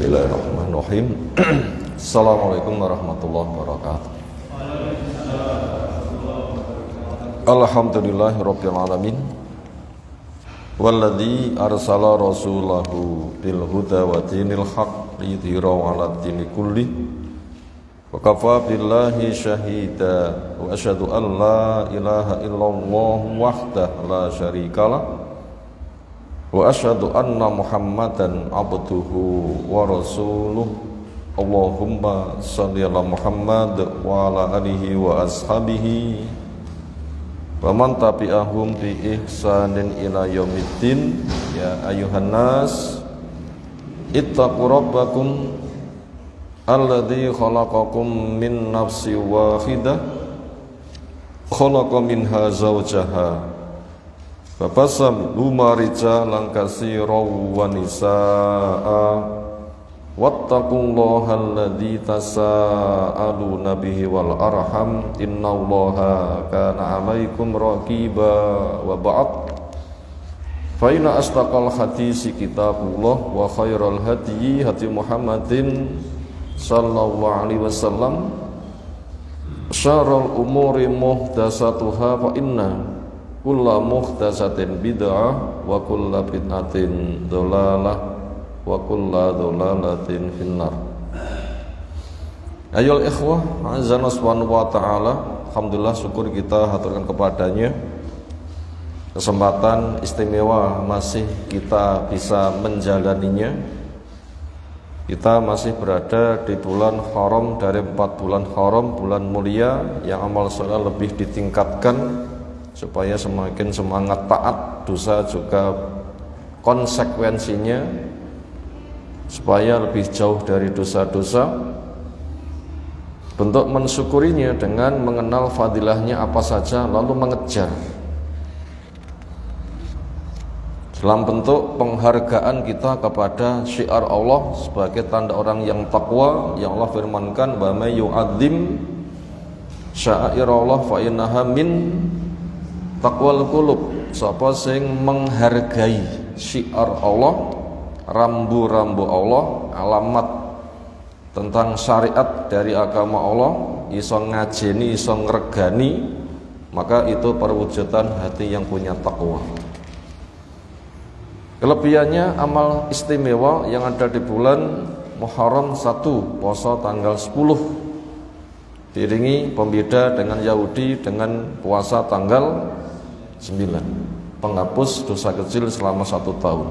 Bismillahirrahmanirrahim. Assalamualaikum warahmatullahi wabarakatuh. Alhamdulillahirabbil alamin. Walladzi arsala rasulahu bil huda wa dinil haqq liyudhhirahu 'alad dini kulli. Wa kafa billahi syahida wa asyhadu an la ilaha illallah wahdahu la syarikalah. Wa asyhadu anna Muhammadan abduhu wa rasuluh. Allahumma shalli ala Muhammad wa ala alihi wa ashabihi wa man tabi'ahum bi ihsanin ila yaumiddin. Ya ayuhan nas ittaqu rabbakum alladzi khalaqakum min nafsin wahidah khalaqa minha zawjaha Babasam lumarijalan katsiran wa nisaa wattaqullaha alladzi tasaaluna bihi wal arham innallaha kana 'alaikum raqiba wa ba'd fa inna asdaqal hadisi kitabullah wa khairal hadyi hadi Muhammadin sallallahu alaihi wasallam syarrul umuri muhdatsatuha fa inna kulla muhdatsatin bid'ah wa kulla bid'atin dhalalah wa kulla dhalalatin finnar. Ayoul ikhwah, azza subhanahu wa ta'ala, alhamdulillah syukur kita haturkan kepadanya. Kesempatan istimewa masih kita bisa menjalaninya. Kita masih berada di bulan haram dari 4 bulan haram, bulan mulia yang amal soleh lebih ditingkatkan supaya semakin semangat taat, dosa juga konsekuensinya supaya lebih jauh dari dosa-dosa. Bentuk mensyukurinya dengan mengenal fadilahnya apa saja lalu mengejar dalam bentuk penghargaan kita kepada syiar Allah sebagai tanda orang yang takwa, yang Allah firmankan wa may yu'adzim sya'airallah fa innaha min taqwal qulub. Sapa sing menghargai syiar Allah, rambu-rambu Allah, alamat tentang syariat dari agama Allah, iso ngajeni, iso ngregani, maka itu perwujudan hati yang punya takwa. Kelebihannya amal istimewa yang ada di bulan Muharram 1, puasa tanggal 10, diiringi pembeda dengan Yahudi dengan puasa tanggal 9, penghapus dosa kecil selama 1 tahun.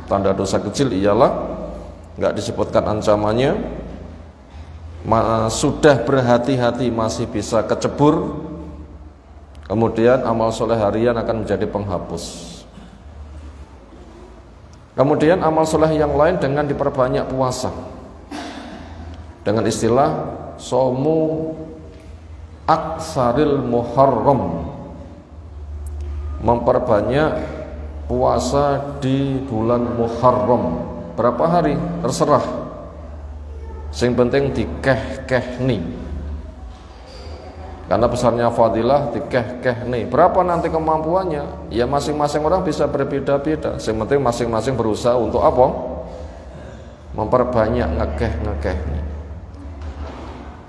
Tanda dosa kecil ialah enggak disebutkan ancamannya, sudah berhati-hati masih bisa kecebur, kemudian amal soleh harian akan menjadi penghapus. Kemudian amal soleh yang lain dengan diperbanyak puasa, dengan istilah somu aksaril muharram, memperbanyak puasa di bulan Muharram. Berapa hari? Terserah. Sing penting dikeh-kehni. Karena besarnya fadilah dikeh-kehni. Berapa nanti kemampuannya? Ya masing-masing orang bisa berbeda-beda. Sing penting masing-masing berusaha untuk apa? Memperbanyak ngekeh-ngekehni.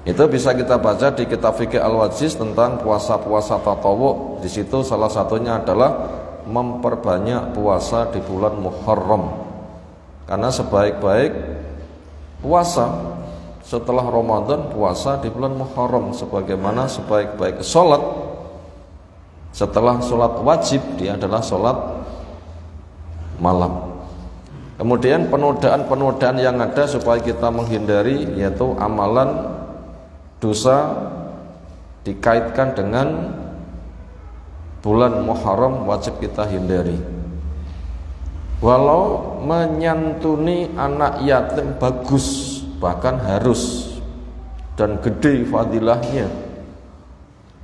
Itu bisa kita baca di kitab Fikih Al-Wajiz tentang puasa-puasa tatawwu. Di situ salah satunya adalah memperbanyak puasa di bulan Muharram. Karena sebaik-baik puasa setelah Ramadan, puasa di bulan Muharram, sebagaimana sebaik-baik sholat setelah sholat wajib dia adalah sholat malam. Kemudian penodaan-penodaan yang ada supaya kita menghindari, yaitu amalan dosa dikaitkan dengan bulan Muharram wajib kita hindari. Walau menyantuni anak yatim bagus, bahkan harus dan gede fadilahnya.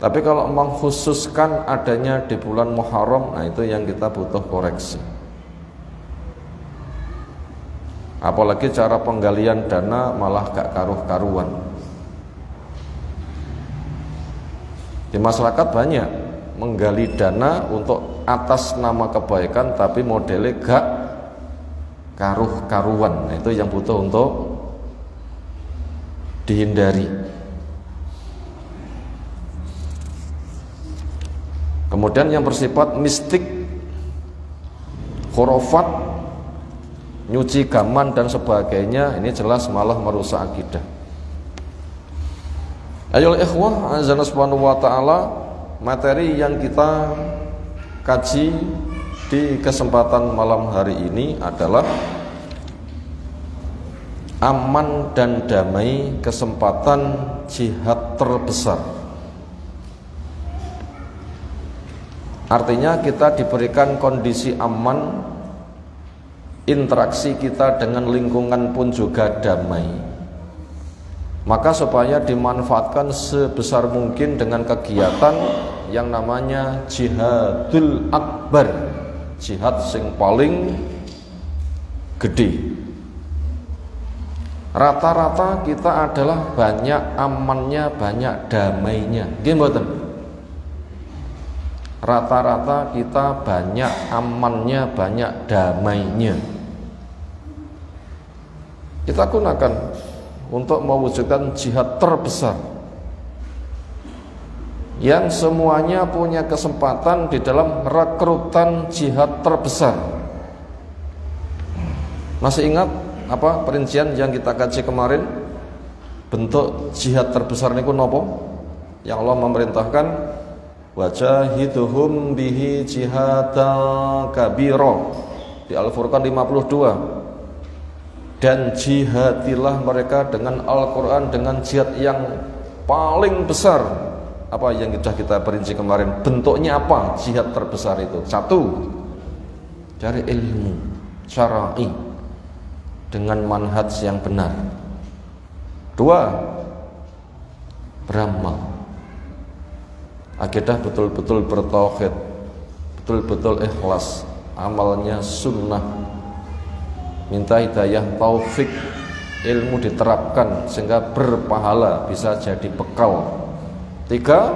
Tapi kalau mengkhususkan adanya di bulan Muharram, nah itu yang kita butuh koreksi. Apalagi cara penggalian dana malah gak karuh-karuan. Di masyarakat banyak menggali dana untuk atas nama kebaikan, tapi modelnya gak karuh-karuan. Nah, itu yang butuh untuk dihindari. Kemudian yang bersifat mistik, khurafat, nyuci gaman dan sebagainya, ini jelas malah merusak akidah. Ayolah ikhwah, azza subhanahu wa ta'ala, materi yang kita kaji di kesempatan malam hari ini adalah aman dan damai, kesempatan jihad terbesar. Artinya kita diberikan kondisi aman, interaksi kita dengan lingkungan pun juga damai. Maka supaya dimanfaatkan sebesar mungkin dengan kegiatan yang namanya jihadul akbar, jihad sing paling gede. Rata-rata kita adalah banyak amannya, banyak damainya. Nggih mboten? Rata-rata kita banyak amannya, banyak damainya. Kita gunakan untuk mewujudkan jihad terbesar yang semuanya punya kesempatan di dalam rekrutan jihad terbesar. Masih ingat apa perincian yang kita kaji kemarin? Bentuk jihad terbesar niku napa? Yang Allah memerintahkan wajahiduhum bihi jihadal kabira di Al-Furqan 52. Dan jihadilah mereka dengan Al-Quran, dengan jihad yang paling besar. Apa yang sudah kita perinci kemarin? Bentuknya apa jihad terbesar itu? Satu, cari ilmu syar'i dengan manhaj yang benar. Dua, beramal, akidah betul-betul bertauhid, betul-betul ikhlas, amalnya sunnah. Minta hidayah taufik, ilmu diterapkan sehingga berpahala, bisa jadi bekal. Tiga,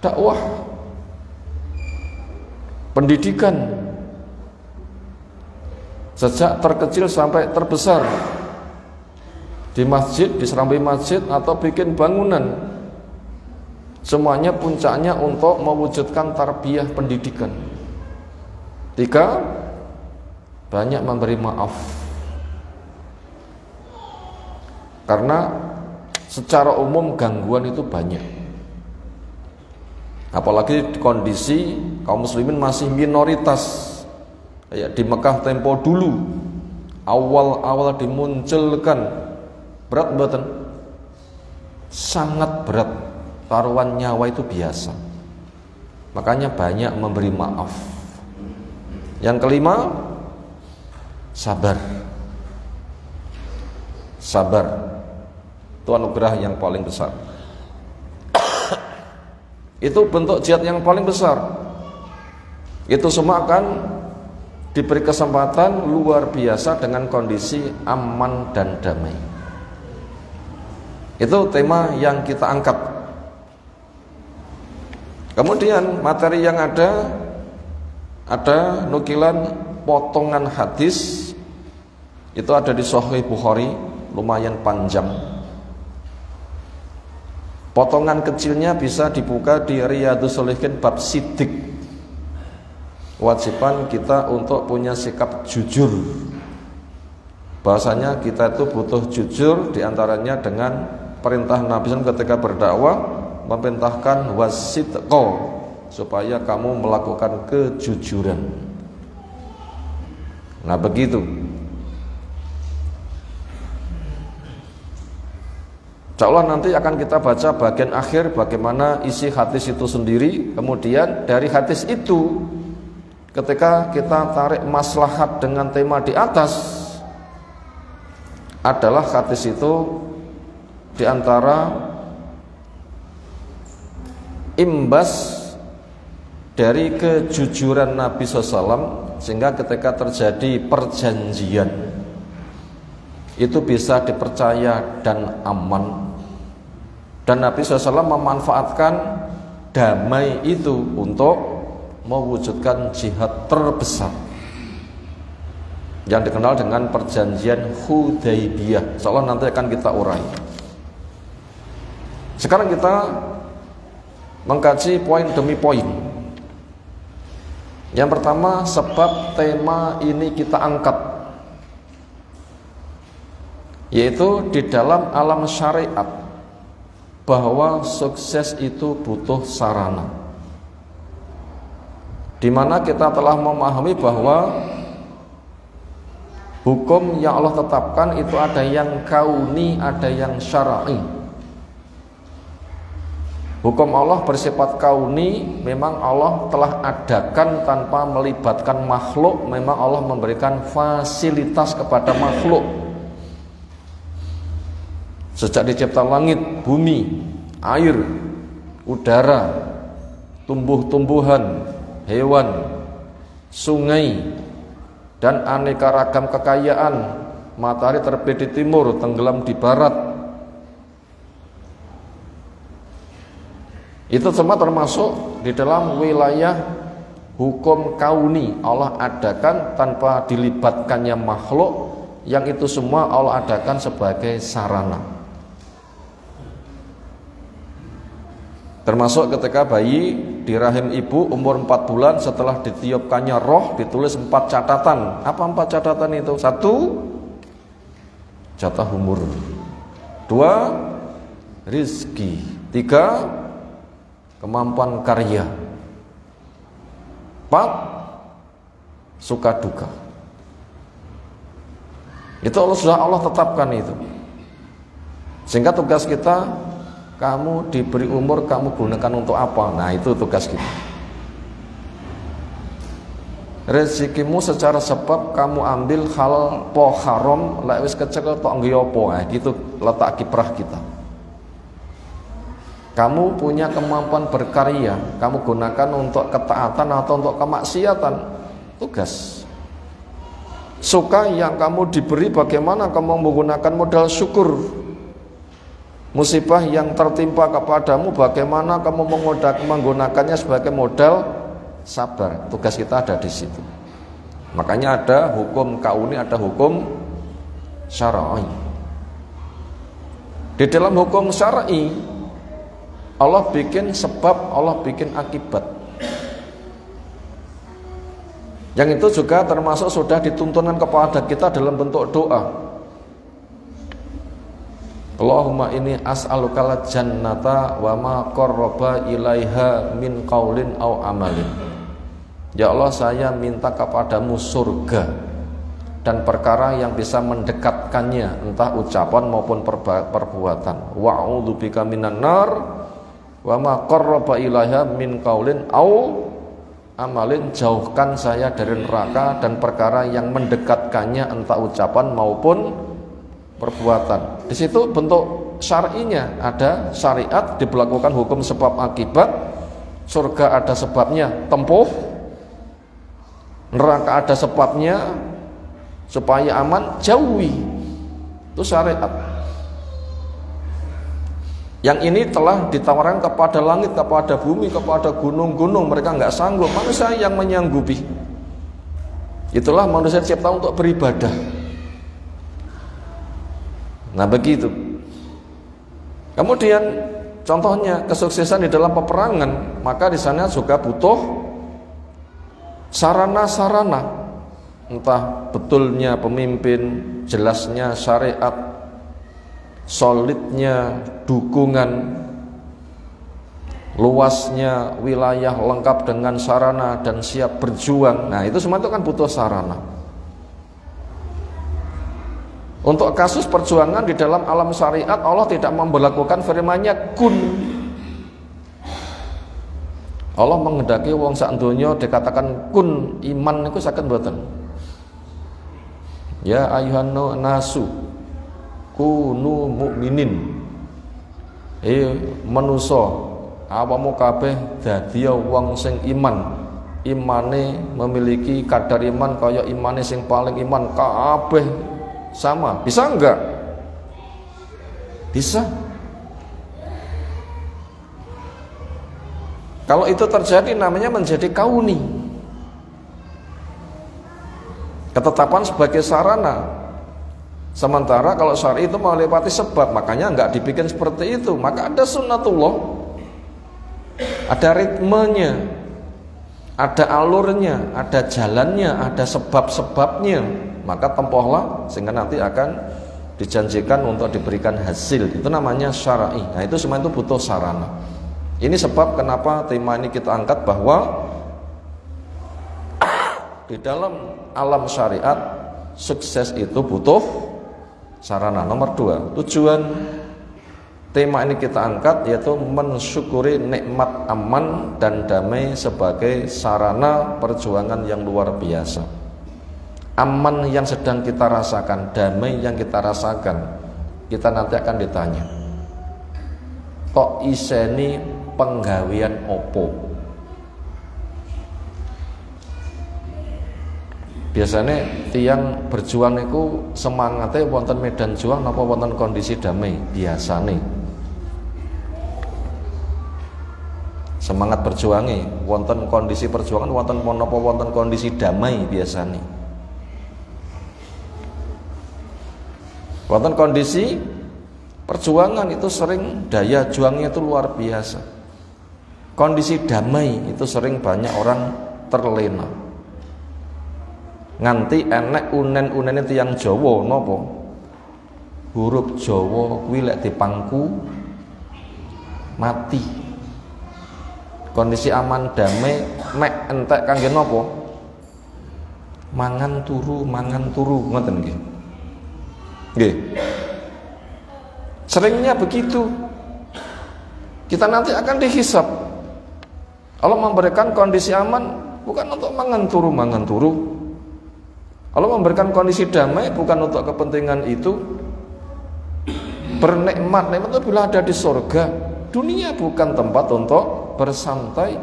dakwah, pendidikan sejak terkecil sampai terbesar, di masjid, di serambi masjid atau bikin bangunan, semuanya puncaknya untuk mewujudkan tarbiyah pendidikan. Tiga, banyak memberi maaf, karena secara umum gangguan itu banyak, apalagi kondisi kaum muslimin masih minoritas. Kayak di Mekah tempo dulu, awal-awal dimunculkan, berat mboten? Sangat berat, taruhan nyawa itu biasa. Makanya banyak memberi maaf. Yang kelima, sabar. Sabar itu anugerah yang paling besar. Itu bentuk jihad yang paling besar. Itu semua akan diberi kesempatan luar biasa dengan kondisi aman dan damai. Itu tema yang kita angkat. Kemudian materi yang ada nukilan potongan hadis. Itu ada di Sahih Bukhari, lumayan panjang. Potongan kecilnya bisa dibuka di Riyadhus Shalihin bab sidik. Kewajiban kita untuk punya sikap jujur. Bahasanya kita itu butuh jujur, diantaranya dengan perintah Nabi SAW ketika berdakwah, memerintahkan wasidqo, supaya kamu melakukan kejujuran. Nah begitu. Insyaallah nanti akan kita baca bagian akhir bagaimana isi hadis itu sendiri. Kemudian dari hadis itu, ketika kita tarik maslahat dengan tema di atas, adalah hadis itu diantara imbas dari kejujuran Nabi SAW, sehingga ketika terjadi perjanjian itu bisa dipercaya dan aman. Dan Nabi SAW memanfaatkan damai itu untuk mewujudkan jihad terbesar. yang dikenal dengan perjanjian Hudaybiyah. Insyaallah nanti akan kita urai. Sekarang kita mengkaji poin demi poin. Yang pertama, sebab tema ini kita angkat, yaitu di dalam alam syariat bahwa sukses itu butuh sarana. Di mana kita telah memahami bahwa hukum yang Allah tetapkan itu ada yang kauni, ada yang syar'i. Hukum Allah bersifat kauni, memang Allah telah adakan tanpa melibatkan makhluk, memang Allah memberikan fasilitas kepada makhluk. Sejak dicipta langit, bumi, air, udara, tumbuh-tumbuhan, hewan, sungai, dan aneka ragam kekayaan, matahari terbit di timur, tenggelam di barat. Itu semua termasuk di dalam wilayah hukum kauni. Allah adakan tanpa dilibatkannya makhluk, yang itu semua Allah adakan sebagai sarana. Termasuk ketika bayi di rahim ibu umur 4 bulan, setelah ditiupkannya roh, ditulis 4 catatan. Apa 4 catatan itu? 1, jatah umur. 2, rizki. 3, kemampuan karya. 4, suka duka. Itu Allah tetapkan itu. Sehingga tugas kita, kamu diberi umur, kamu gunakan untuk apa? Nah, itu tugas kita. Rezekimu secara sebab kamu ambil halal po haram, lek wis kecekel tok nggo apa. Nah, gitu letak kiprah kita. Kamu punya kemampuan berkarya, kamu gunakan untuk ketaatan atau untuk kemaksiatan. Tugas. Suka yang kamu diberi, bagaimana kamu menggunakan modal syukur. Musibah yang tertimpa kepadamu, bagaimana kamu menggunakannya sebagai modal sabar. Tugas kita ada di situ. Makanya ada hukum kauni, ada hukum syar'i. Di dalam hukum syar'i, Allah bikin sebab, Allah bikin akibat. Yang itu juga termasuk sudah dituntunkan kepada kita dalam bentuk doa. Allahumma inni as'alukal jannata wa ma qarraba ilaiha min qaulin au amalin. Ya Allah, saya minta kepadamu surga dan perkara yang bisa mendekatkannya, entah ucapan maupun perbuatan. Wa a'udzubika minan nar wa ma qarraba ilaiha min qaulin au amalin. Jauhkan saya dari neraka dan perkara yang mendekatkannya, entah ucapan maupun perbuatan. Di situ bentuk syar'inya, ada syariat, diberlakukan hukum sebab akibat. Surga ada sebabnya, tempuh. Neraka ada sebabnya, supaya aman, jauhi. Itu syariat. Yang ini telah ditawarkan kepada langit, kepada bumi, kepada gunung-gunung. Mereka nggak sanggup, manusia yang menyanggupi. Itulah manusia dicipta untuk beribadah. Nah, begitu. Kemudian contohnya kesuksesan di dalam peperangan, maka di sana juga butuh sarana-sarana, entah betulnya pemimpin, jelasnya syariat, solidnya dukungan, luasnya wilayah lengkap dengan sarana dan siap berjuang. Nah, itu semua itu kan butuh sarana. Untuk kasus perjuangan di dalam alam syariat, Allah tidak memberlakukan firman-Nya kun. Allah menghendaki wong sak donya dikatakan kun, iman niku saged mboten. Ya ayuhan nasu kunu mukminin. Manusa awamu kabeh dadi wong sing iman. Imane memiliki kadar iman kaya imane sing paling iman kabeh sama. Bisa enggak? Bisa. Kalau itu terjadi namanya menjadi kauni. ketetapan sebagai sarana. Sementara kalau syar'i itu melewati sebab, makanya nggak dibikin seperti itu. Maka ada sunnatullah, ada ritmenya, ada alurnya, ada jalannya, ada sebab-sebabnya. Maka tempuhlah sehingga nanti akan dijanjikan untuk diberikan hasil. Itu namanya syar'i. Nah, itu semua itu butuh sarana. Ini sebab kenapa tema ini kita angkat, bahwa di dalam alam syariat sukses itu butuh sarana. Nomor 2, tujuan tema ini kita angkat yaitu mensyukuri nikmat aman dan damai sebagai sarana perjuangan yang luar biasa. Aman yang sedang kita rasakan, damai yang kita rasakan, kita nanti akan ditanya, kok iseni penggawean opo? Biasanya tiang berjuang itu semangatnya wonten medan juang apa wonten kondisi damai? Biasanya semangat berjuangnya wonten kondisi perjuangan, wonten apa wonten kondisi damai. Biasanya wonten kondisi perjuangan itu sering daya juangnya itu luar biasa. Kondisi damai itu sering banyak orang terlena. Nganti enek unen-unene tiyang Jawa napa? Huruf Jawa kuwi lek dipangku mati. Kondisi aman damai mek entek kangge napa? Mangan turu ngoten nggih. Nggih. Seringnya begitu. Kita nanti akan dihisab. Allah memberikan kondisi aman bukan untuk mangan turu. Allah memberikan kondisi damai bukan untuk kepentingan itu. Bernikmat, nikmat itu bila ada di surga. Dunia bukan tempat untuk bersantai.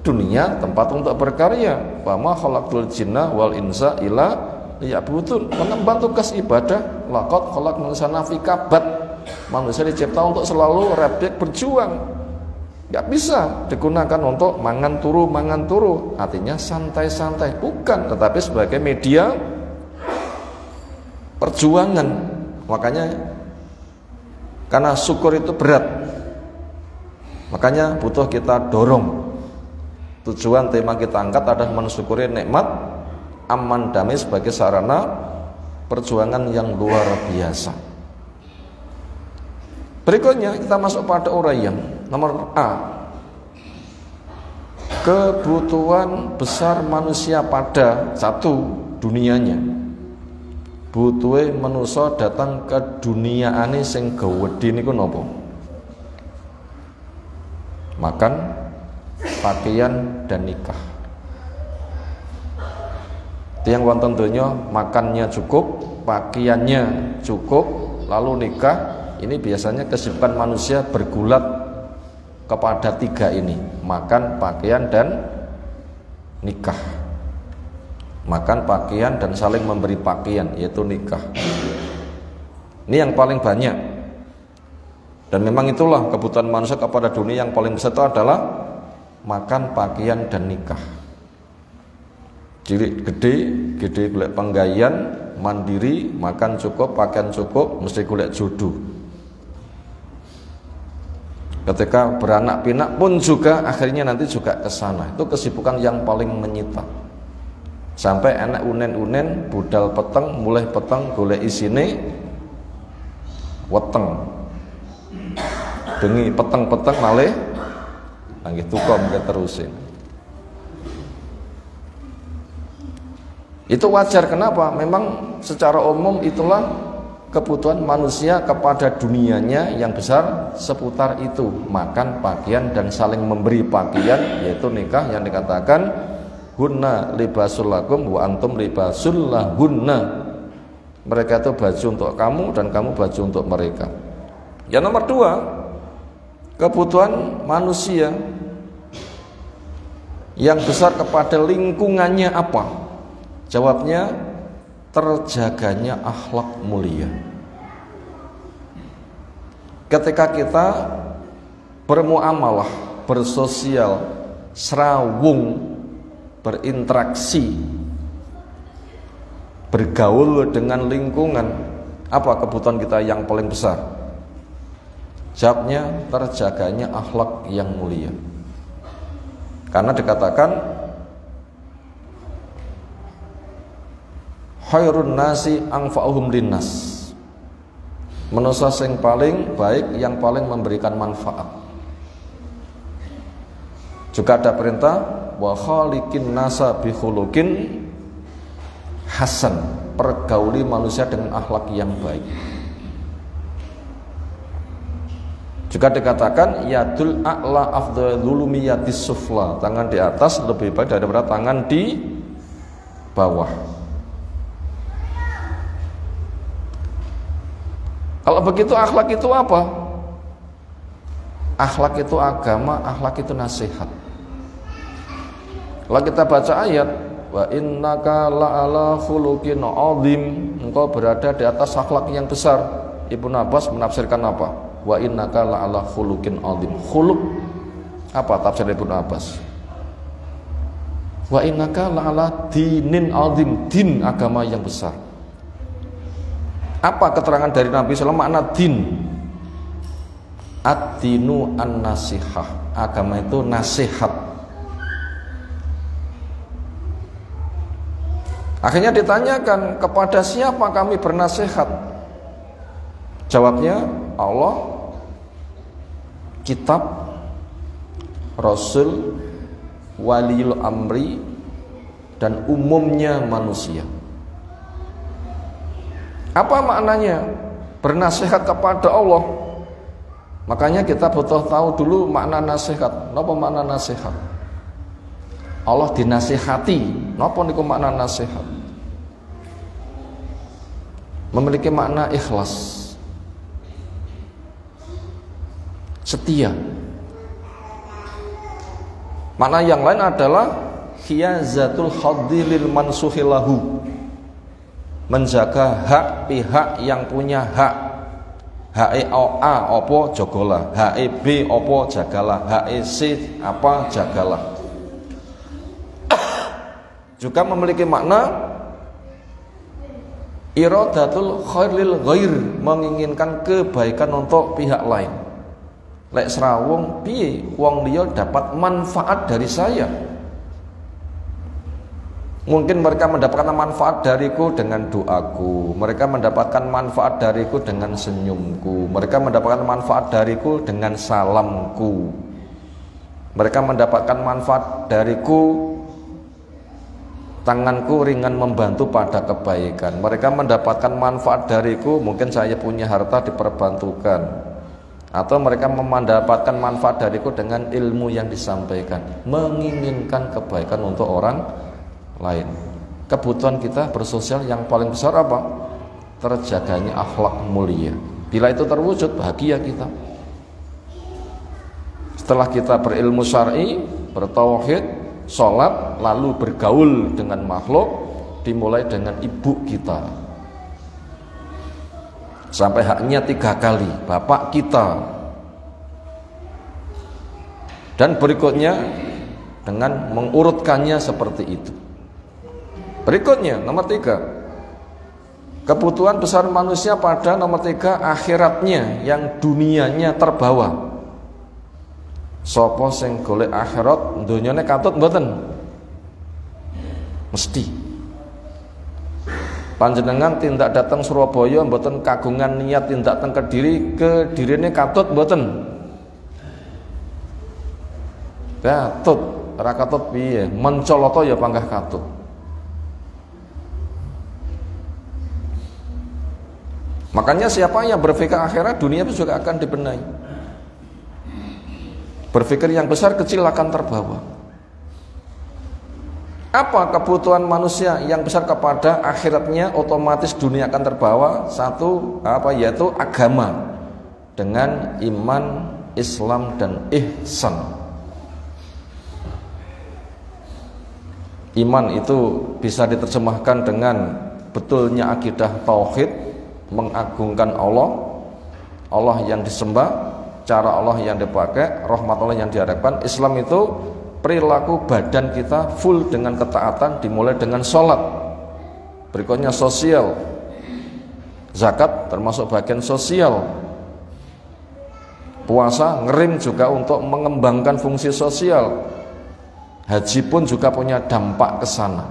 Dunia tempat untuk berkarya. Wa ma khalaqtul jinna wal insa illa liya'budun. Mengemban tugas ibadah. Laqad khalaqnal insana fi kabad. Manusia dicipta untuk selalu rebek berjuang. Gak bisa digunakan untuk mangan turu, artinya santai-santai, bukan, tetapi sebagai media perjuangan. Makanya karena syukur itu berat, makanya butuh kita dorong. Tujuan tema kita angkat adalah mensyukuri nikmat aman damai sebagai sarana perjuangan yang luar biasa. Berikutnya kita masuk pada uraian. Nomor A, kebutuhan besar manusia pada satu dunianya. Butuhe manusia datang ke duniaane sing gawedhe niku napa? Makan, pakaian dan nikah. Tiyang wonten donya makannya cukup, pakaiannya cukup, lalu nikah. Ini biasanya kesibukan manusia bergulat kepada 3 ini: makan, pakaian, dan nikah. Makan, pakaian, dan saling memberi pakaian, yaitu nikah. Ini yang paling banyak. Dan memang itulah kebutuhan manusia kepada dunia yang paling besar itu adalah makan, pakaian, dan nikah. Cilik gede golek penggawean, mandiri, makan cukup, pakaian cukup, mesti golek jodoh. Ketika beranak pinak pun juga akhirnya nanti juga ke sana. Itu kesibukan yang paling menyita. Sampai anak unen-unen budal peteng, mulai peteng golek isine weteng. Dengi peteng-peteng malih nggih tukom keterusin. Itu wajar, kenapa? Memang secara umum itulah kebutuhan manusia kepada dunianya yang besar seputar itu: makan, pakaian, dan saling memberi pakaian, yaitu nikah yang dikatakan hunna libasul lakum wa antum libasul lahunna. Mereka itu baju untuk kamu dan kamu baju untuk mereka. Yang nomor 2, kebutuhan manusia yang besar kepada lingkungannya apa? Jawabnya terjaganya akhlak mulia. Ketika kita bermuamalah, bersosial, serawung, berinteraksi bergaul dengan lingkungan. Apa kebutuhan kita yang paling besar? Jawabnya, terjaganya akhlak yang mulia. Karena dikatakan khairun nasi anfa'uhum linnas. Manusia sing paling baik yang paling memberikan manfaat. Juga ada perintah wa khaliqin nasa bi khuluqin hasan, pergauli manusia dengan akhlak yang baik. Juga dikatakan yadul a'la afdhalul miyatis sufla, tangan di atas lebih baik daripada tangan di bawah. Kalau begitu akhlak itu apa? Akhlak itu agama, akhlak itu nasihat. Kalau kita baca ayat wa innaka la'ala khuluqin 'adzim, engkau berada di atas akhlak yang besar. Ibnu Abbas menafsirkan apa? Wa innaka la'ala khuluqin 'adzim. Khuluq apa tafsir Ibnu Abbas? Wa innaka la'ala dinin 'adzim, din agama yang besar. Apa keterangan dari Nabi SAW makna din? Ad-dinu an-nasihah, agama itu nasihat. Akhirnya ditanyakan, kepada siapa kami bernasihat? Jawabnya, Allah, kitab, Rasul, waliul amri, dan umumnya manusia. Apa maknanya bernasihat kepada Allah? Makanya kita butuh tahu dulu makna nasihat. Napa makna nasihat? Allah dinasihati. Napa niku makna nasihat? Memiliki makna ikhlas, setia. Makna yang lain adalah khiyazatul khaddi lil mansuhilahu, menjaga hak pihak yang punya hak. HE A opo jogolah, HE B opo jagalah, HE C apa jagalah. Juga memiliki makna iradatul khair lil ghair, menginginkan kebaikan untuk pihak lain. Lek serawung piye wong liya dapat manfaat dari saya. Mungkin mereka mendapatkan manfaat dariku dengan doaku, mereka mendapatkan manfaat dariku dengan senyumku, mereka mendapatkan manfaat dariku dengan salamku, mereka mendapatkan manfaat dariku tanganku ringan membantu pada kebaikan, mereka mendapatkan manfaat dariku mungkin saya punya harta diperbantukan, atau mereka mendapatkan manfaat dariku dengan ilmu yang disampaikan, menginginkan kebaikan untuk orang lain. Kebutuhan kita bersosial yang paling besar apa? Terjaganya akhlak mulia. Bila itu terwujud, bahagia kita. Setelah kita berilmu syar'i, bertauhid, sholat, lalu bergaul dengan makhluk, dimulai dengan ibu kita. Sampai haknya 3 kali, bapak kita. Dan berikutnya dengan mengurutkannya seperti itu. Berikutnya nomor 3, kebutuhan besar manusia pada nomor 3 akhiratnya, yang dunianya terbawa. Sapa sing golek akhirat donyane katut mboten? Mesti. Panjenengan tindak datang Surabaya mboten kagungan niat tindak teng Kedirine katut mboten? Katut, ora katut piye? Mencolota ya panggah katut. Makanya siapa yang berpikir akhirat, dunia itu juga akan dibenahi. Berpikir yang besar, kecil akan terbawa. Apa kebutuhan manusia yang besar kepada akhiratnya, otomatis dunia akan terbawa? Satu, yaitu agama dengan iman, Islam, dan ihsan. Iman itu bisa diterjemahkan dengan betulnya akidah tauhid, mengagungkan Allah, Allah yang disembah, cara Allah yang dipakai, rahmat Allah yang diharapkan. Islam itu perilaku badan kita full dengan ketaatan, dimulai dengan sholat. Berikutnya sosial. Zakat termasuk bagian sosial. Puasa ngerim juga untuk mengembangkan fungsi sosial. Haji pun juga punya dampak ke sana.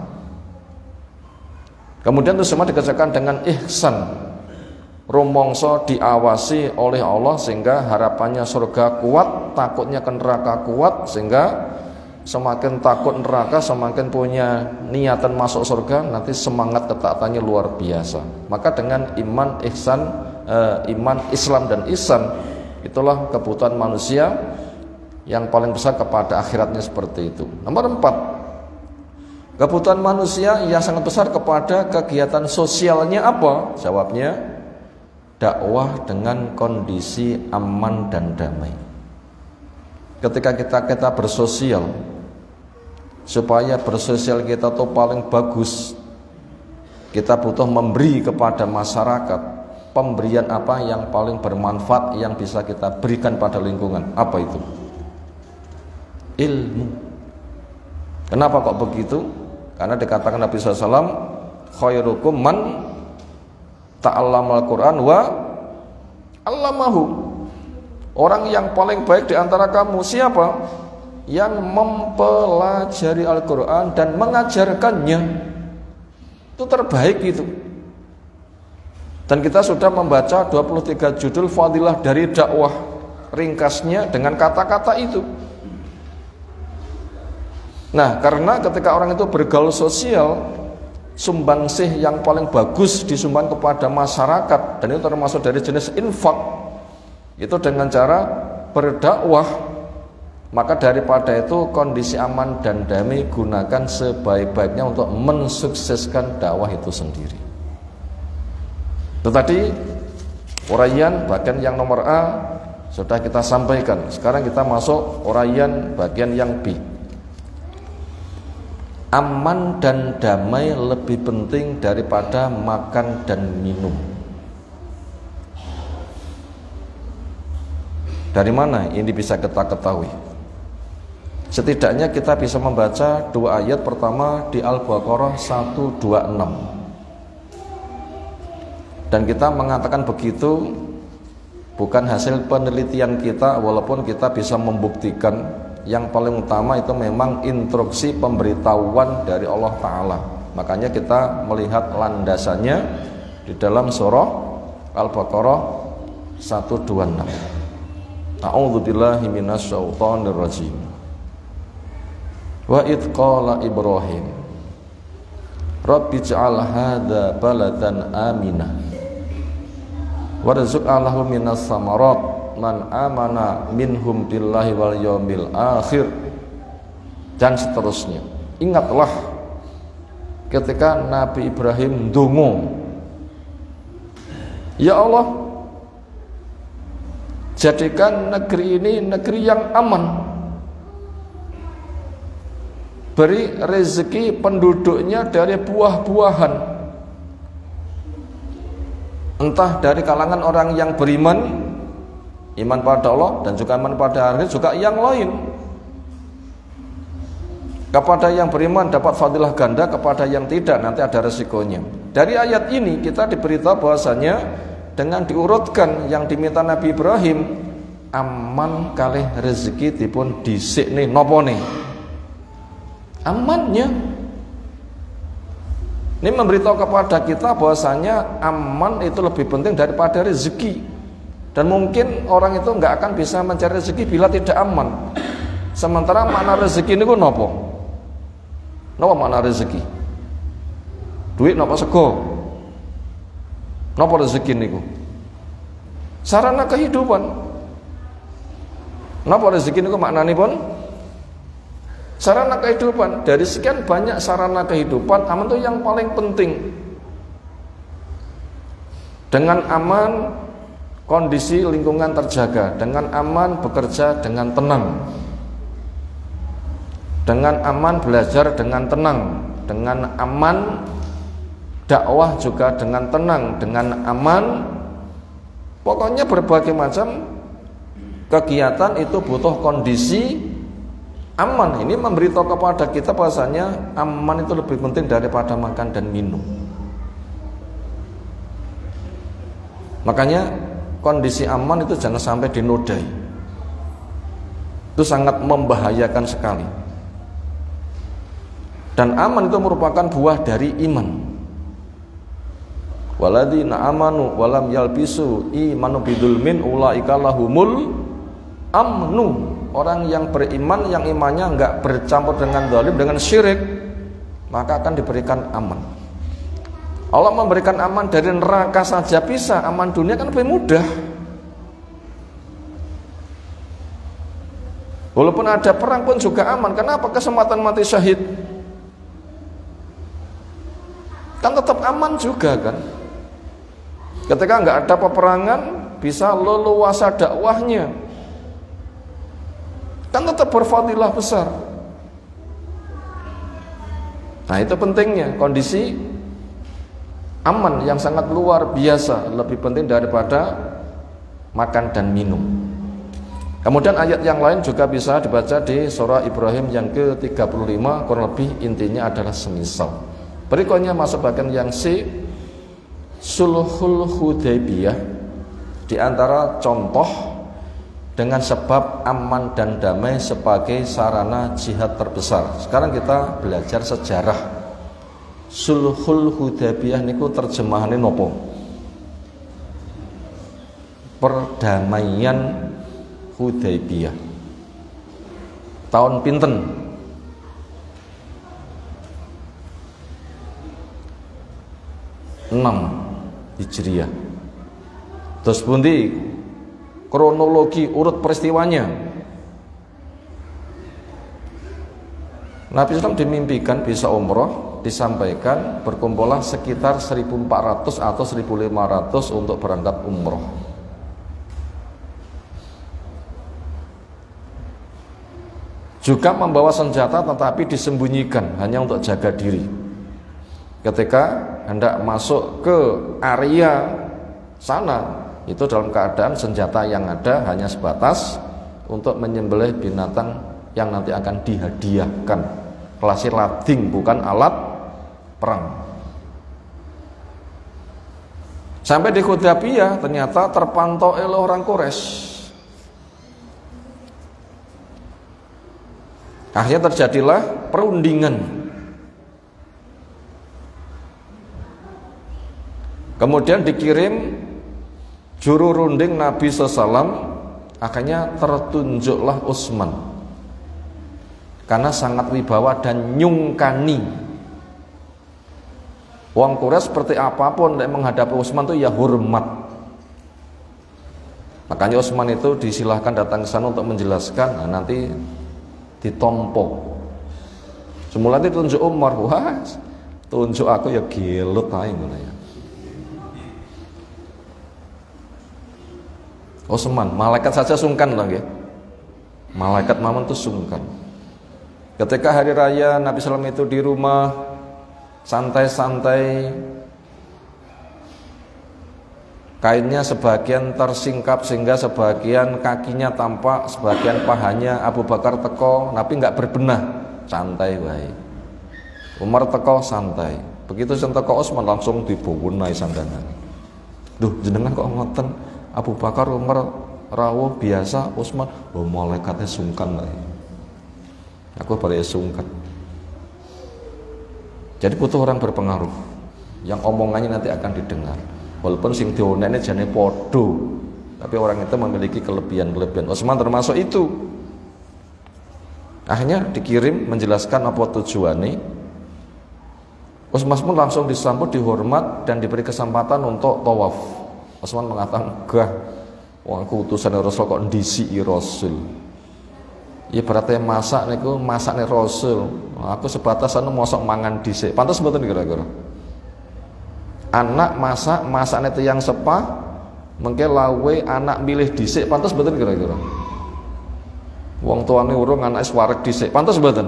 Kemudian itu semua dikerjakan dengan ihsan. Rumongso diawasi oleh Allah sehingga harapannya surga kuat, takutnya ke neraka kuat, sehingga semakin takut neraka, semakin punya niatan masuk surga, nanti semangat ketaatannya luar biasa. Maka dengan iman, ihsan, iman, Islam dan ihsan, itulah kebutuhan manusia yang paling besar kepada akhiratnya seperti itu. Nomor 4, kebutuhan manusia yang sangat besar kepada kegiatan sosialnya apa? Jawabnya, dakwah dengan kondisi aman dan damai. Ketika kita bersosial, supaya bersosial kita tuh paling bagus, kita butuh memberi kepada masyarakat. Pemberian apa yang paling bermanfaat yang bisa kita berikan pada lingkungan? Apa itu? Ilmu. Kenapa kok begitu? Karena dikatakan Nabi SAW, khairukum man ta'allamal Qur'an wa 'allamahu. Orang yang paling baik di antara kamu siapa? Yang mempelajari Al-Quran dan mengajarkannya. Itu terbaik itu. Dan kita sudah membaca 23 judul fadilah dari dakwah, ringkasnya dengan kata-kata itu. Nah, karena ketika orang itu bergaul sosial, sumbangsih yang paling bagus disumbang kepada masyarakat, dan itu termasuk dari jenis infak, itu dengan cara berdakwah. Maka daripada itu kondisi aman dan damai gunakan sebaik-baiknya untuk mensukseskan dakwah itu sendiri. Itu tadi uraian bagian yang nomor A sudah kita sampaikan. Sekarang kita masuk uraian bagian yang B. Aman dan damai lebih penting daripada makan dan minum. Dari mana ini bisa kita ketahui? Setidaknya kita bisa membaca 2 ayat. Pertama di Al-Baqarah 126. Dan kita mengatakan begitu bukan hasil penelitian kita, walaupun kita bisa membuktikan. Yang paling utama itu memang instruksi pemberitahuan dari Allah Ta'ala. Makanya kita melihat landasannya di dalam surah Al-Baqarah 126. A'udzubillahi minasyaitonir rajim. Wa idh qala Ibrahim Rabbi ij'al hadza baladan aminah warzuq ahlahu minas samarat man amana minhum billahi wal yaumil akhir, dan seterusnya. Ingatlah ketika Nabi Ibrahim ndonga, ya Allah, jadikan negeri ini negeri yang aman, beri rezeki penduduknya dari buah-buahan, entah dari kalangan orang yang beriman, iman pada Allah dan juga iman pada akhir, juga yang lain. Kepada yang beriman dapat fadilah ganda, kepada yang tidak nanti ada resikonya. Dari ayat ini kita diberitahu bahwasanya dengan diurutkan yang diminta Nabi Ibrahim, aman kalih rezeki dipun dhisik nih napa nih? Amannya. Ini memberitahu kepada kita bahwasanya aman itu lebih penting daripada rezeki. Dan mungkin orang itu nggak akan bisa mencari rezeki bila tidak aman. Sementara makna rezeki ini ku nopo? Nopo makna rezeki? Duit nopo sego? Nopo rezeki niku? Sarana kehidupan. Nopo rezeki niku maknanipun? Sarana kehidupan. Dari sekian banyak sarana kehidupan, aman itu yang paling penting. Dengan aman, kondisi lingkungan terjaga. Dengan aman, bekerja dengan tenang. Dengan aman, belajar dengan tenang. Dengan aman, dakwah juga dengan tenang. Dengan aman, pokoknya berbagai macam kegiatan itu butuh kondisi aman. Ini memberitahu kepada kita bahasanya aman itu lebih penting daripada makan dan minum. Makanya kondisi aman itu jangan sampai dinodai. Itu sangat membahayakan sekali. Dan aman itu merupakan buah dari iman. Waladina amanu walam yalbisu imanu bidzulmin ulaika lahumul amnu. Orang yang beriman, yang imannya enggak bercampur dengan zalim, dengan syirik, maka akan diberikan aman. Allah memberikan aman dari neraka saja bisa, aman dunia kan lebih mudah. Walaupun ada perang pun juga aman. Kenapa? Kesempatan mati syahid kan tetap aman juga kan. Ketika nggak ada peperangan, bisa leluasa dakwahnya, kan tetap berfadilah besar. Nah itu pentingnya kondisi aman yang sangat luar biasa, lebih penting daripada makan dan minum. Kemudian ayat yang lain juga bisa dibaca di surah Ibrahim yang ke-35, kurang lebih intinya adalah semisal. Berikutnya masuk bagian yang C, Sulhul Hudaybiyah, di antara contoh dengan sebab aman dan damai sebagai sarana jihad terbesar. Sekarang kita belajar sejarah. Sulhul Hudaybiyah niku terjemahannya nopo? Perdamaian Hudaybiyah. Tahun pinten? Hijriah. Terus pundi kronologi urut peristiwanya? Nabi SAW dimimpikan bisa umroh, disampaikan berkumpullah sekitar 1.400 atau 1.500 untuk berangkat umroh. Juga membawa senjata tetapi disembunyikan hanya untuk jaga diri. Ketika hendak masuk ke area sana, itu dalam keadaan senjata yang ada hanya sebatas untuk menyembelih binatang yang nanti akan dihadiahkan. Kelasnya lading, bukan alat perang. Sampai di Hudaybiyah ternyata terpantau oleh orang Quraisy. Akhirnya terjadilah perundingan. Kemudian dikirim juru runding Nabi SAW, akhirnya tertunjuklah Utsman karena sangat wibawa dan nyungkani. Wong Quraisy seperti apapun yang menghadapi Utsman itu ya hormat. Makanya Utsman itu disilahkan datang ke sana untuk menjelaskan. Nah, nanti ditompo. Semula ditunjuk Umar, wah tunjuk aku ya gelut ae ngono ya. Utsman, malaikat saja sungkan loh ya. Malaikat Mamun itu sungkan. Ketika hari raya Nabi SAW itu di rumah santai-santai, kainnya sebagian tersingkap sehingga sebagian kakinya tampak, sebagian pahanya. Abu Bakar teko, Nabi nggak berbenah, santai wae. Umar teko santai. Begitu teko Utsman langsung dibuwunai sandangan. Duh, jenengan kok ngoten? Abu Bakar, Umar rawuh biasa, Utsman malaikatnya sungkan lah. Aku balik sungkan. Jadi butuh orang berpengaruh yang omongannya nanti akan didengar. Walaupun sing dionene jane podo, tapi orang itu memiliki kelebihan-kelebihan. Utsman termasuk itu. Akhirnya dikirim menjelaskan apa tujuannya. Utsman pun langsung disambut, dihormat dan diberi kesempatan untuk tawaf. Utsman mengatakan, enggak, wong aku utusan Rasul kok ndisiki Rasul. Ya berarti masak niku masakne Rasul. Aku sebatas anu mosok mangan dhisik. Pantes mboten kira-kira? Anak masak masakne tiyang sepah, mengke lawe anak milih dhisik, pantes mboten kira-kira? Wong tuane urung anake wareg dhisik, pantes mboten?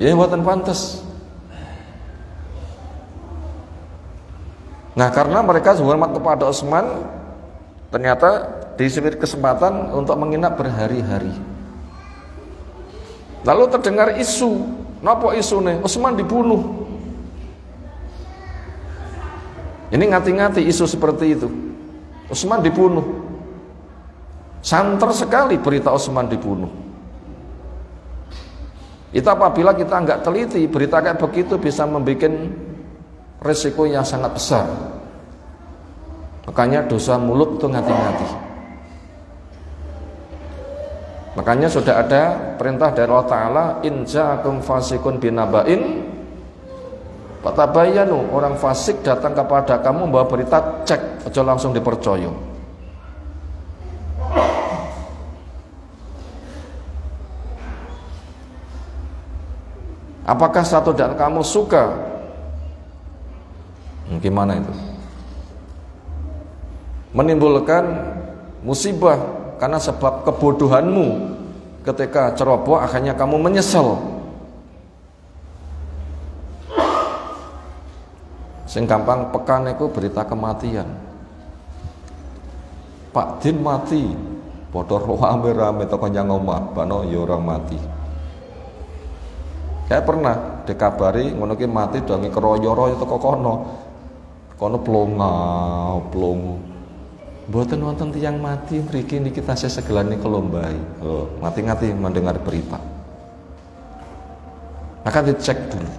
Ya mboten pantes. Nah, karena mereka hormat kepada Utsman, ternyata diberi kesempatan untuk menginap berhari-hari. Lalu terdengar isu, napa isune? Utsman dibunuh. Ini ngati-ngati isu seperti itu. Utsman dibunuh. Santer sekali berita Utsman dibunuh. Itu apabila kita nggak teliti, berita kayak begitu bisa membuat resiko yang sangat besar. Makanya dosa mulut itu hati-hati. Makanya sudah ada perintah dari Allah Ta'ala, in ja'akum fasikun binaba'in fatabayyanu, orang fasik datang kepada kamu membawa berita, cek, aja langsung dipercaya. Apakah satu dan kamu suka? Gimana itu? Menimbulkan musibah karena sebab kebodohanmu ketika ceroboh, akhirnya kamu menyesal. Sing gampang pekan itu berita kematian. Pak Din mati, padha rame-rame teko nyang omah, bano ya orang mati. Kayak pernah dikabari ngono ki mati dongi keroyo-royo teko kono. Kono plongo. Mboten wonten tiyang mati mriki niki tasih segelane kelombai. Oh, mati-mati mendengar berita. Maka dicek dulu.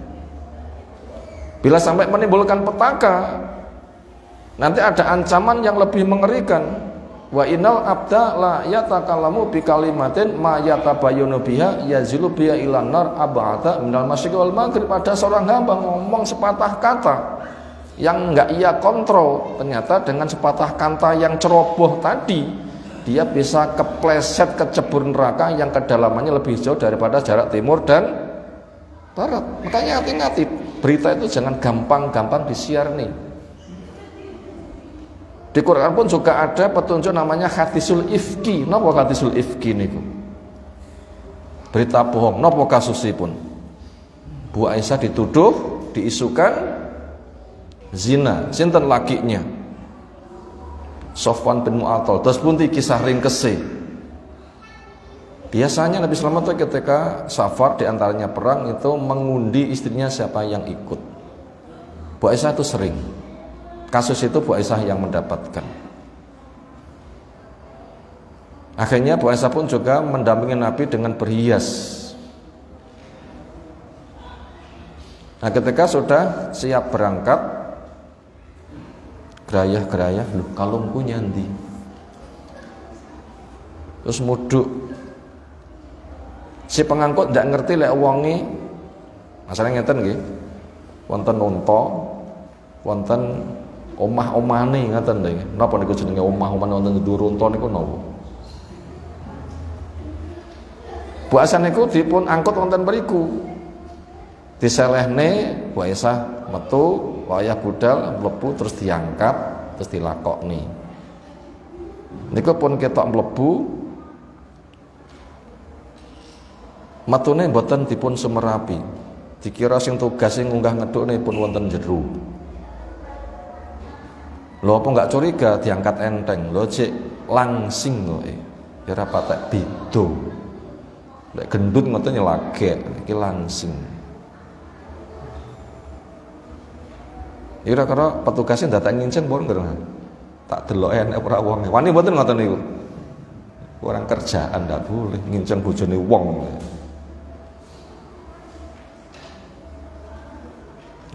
Bila sampai menimbulkan petaka, nanti ada ancaman yang lebih mengerikan. Wa innal abda la yatakallamu bi kalimatin ma yatabayyanu biha yazilu biha ilan nar ab'ata minal masyriqi wal maghrib. Ada seorang hamba ngomong sepatah kata yang enggak ia kontrol, ternyata dengan sepatah kata yang ceroboh tadi dia bisa kepleset kecebur neraka yang kedalamannya lebih jauh daripada jarak timur dan barat. Makanya hati-hati, berita itu jangan gampang-gampang disiar nih. Di Quran pun juga ada petunjuk namanya hadisul ifki. Napa hadisul ifki niku? Berita bohong. Napa kasusipun? Bu Aisyah dituduh, diisukan zina. Sinten lakinya? Sofwan bin Mu'attal. Terus pun kisah ringkese. Biasanya Nabi Shallallahu alaihi wasallam ketika safar diantaranya perang itu mengundi istrinya siapa yang ikut. Bu Aisyah itu sering. Kasus itu Bu Aisyah yang mendapatkan. Akhirnya Bu Aisyah pun juga mendampingi Nabi dengan berhias. Nah, ketika sudah siap berangkat, gerayah-gerayah, loh kalungku nyanti. Terus muduk. Si pengangkut tidak ngerti lek wonge. Masalahnya ngeten nggih. Wonten unta, wonten omah-omane ngaten lho. Napa niku jenenge omah-omane wonten dhuwur unta niku napa? Bu Aisyah niku dipun angkut wonten mriku. Diselehne Bu Aisyah metu, wayah budal mlebu terus diangkat, terus dilakokne. Niku pun ketok mlebu. Matune mboten dipun semerapi. Dikira sing tugas sing ngunggah ngedukne pun wonten jero. Lho apa enggak curiga diangkat enteng. Lho cek langsing kok. Ya ora patek beda. Lek gendut ngoten nyelagek, iki langsing. Ya ora kira petugasnya datang nginceng pun ngerti. Tak delok enek ora wong. Wani mboten ngoten niku. Orang kerjaan ndak boleh nginceng bojone wong.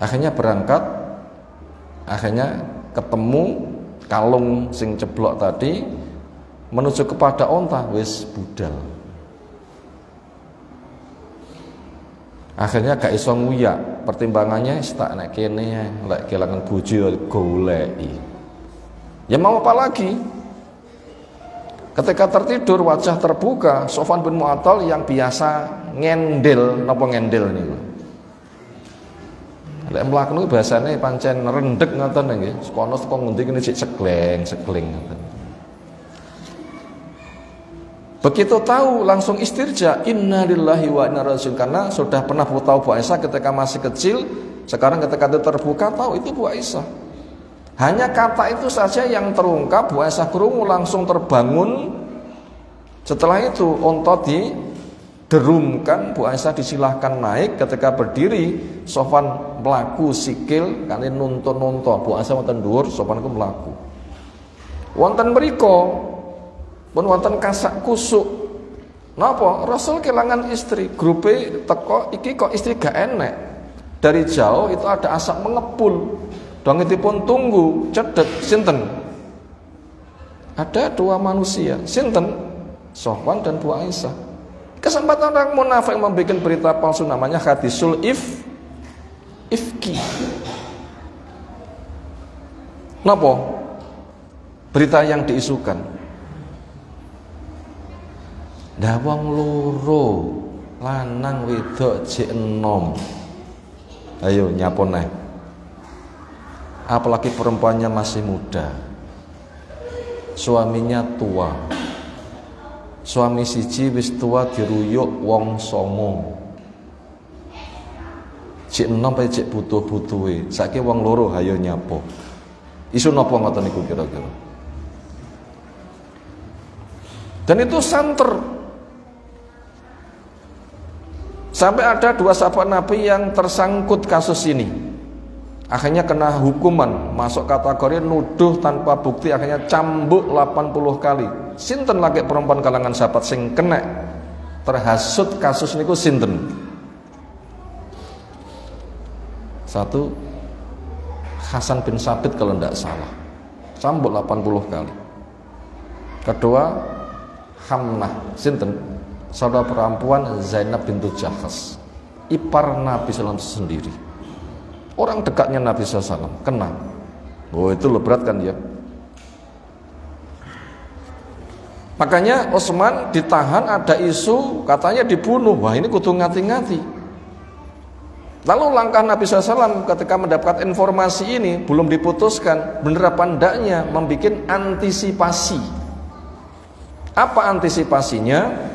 Akhirnya berangkat, akhirnya ketemu kalung sing ceblok tadi menuju kepada onta, wis budal. Akhirnya gak iso nguyak, pertimbangannya tak nek kene lek kelangan bojo goleki. Ya mau apa lagi? Ketika tertidur wajah terbuka, Sofwan bin Mu'attal yang biasa ngendel, napa ngendel niku? Lek mlaku niku bahasane pancen rendhek ngoten nggih. Sekono teko ngendi kene sik segleng ngoten. Begitu tahu langsung istirja, innalillahi wa inna ilaihi raji'un, karena sudah pernah tahu Bu Aisyah ketika masih kecil, sekarang ketika itu terbuka tahu itu Bu Aisyah. Hanya kata itu saja yang terungkap, Bu Aisyah krungu langsung terbangun. Setelah itu onta derumkan, Bu Aisyah disilahkan naik. Ketika berdiri, Sofwan melaku sikil kali nuntun. Bu Aisyah wonten dhuwur, Sofwan ku melaku. Wonten mriko pun wonten kasak kusuk. Napa? Rasul kelangan istri, grupe teko iki kok istri gak enek. Dari jauh itu ada asap mengepul. Dongitipun tunggu, cedek sinten? Ada dua manusia, sinten? Sofwan dan Bu Aisyah. Kesempatan orang munafik membuat berita palsu namanya hadisul ifki. Napa? Berita yang diisukan. Dah wong loro, lanang wedok jek enom. Ayo nyapon neh. Apalagi perempuannya masih muda. Suaminya tua. Suami siji wis tua diruyuk wong songo. Jek enom pe jek butuh-butuhe. Saiki wong loro ayo nyapo. Isu napa ngoten niku kira-kira. Dan itu santer. Sampai ada dua sahabat Nabi yang tersangkut kasus ini. Akhirnya kena hukuman, masuk kategori nuduh tanpa bukti, akhirnya cambuk 80 kali. Sinten lagi perempuan kalangan sahabat sing kena terhasut kasus niku sinten? Satu, Hasan bin Sabit kalau tidak salah, cambuk 80 kali. Kedua, Hamnah, sinten? Saudara perempuan Zainab bintu Jahas, ipar Nabi SAW sendiri, orang dekatnya Nabi SAW, kena. Oh itu lo berat kan ya. Makanya Utsman ditahan, ada isu katanya dibunuh. Wah ini kudu ngati-ngati. Lalu langkah Nabi SAW ketika mendapat informasi ini belum diputuskan, bener apa ndaknya, membuat antisipasi. Apa antisipasinya?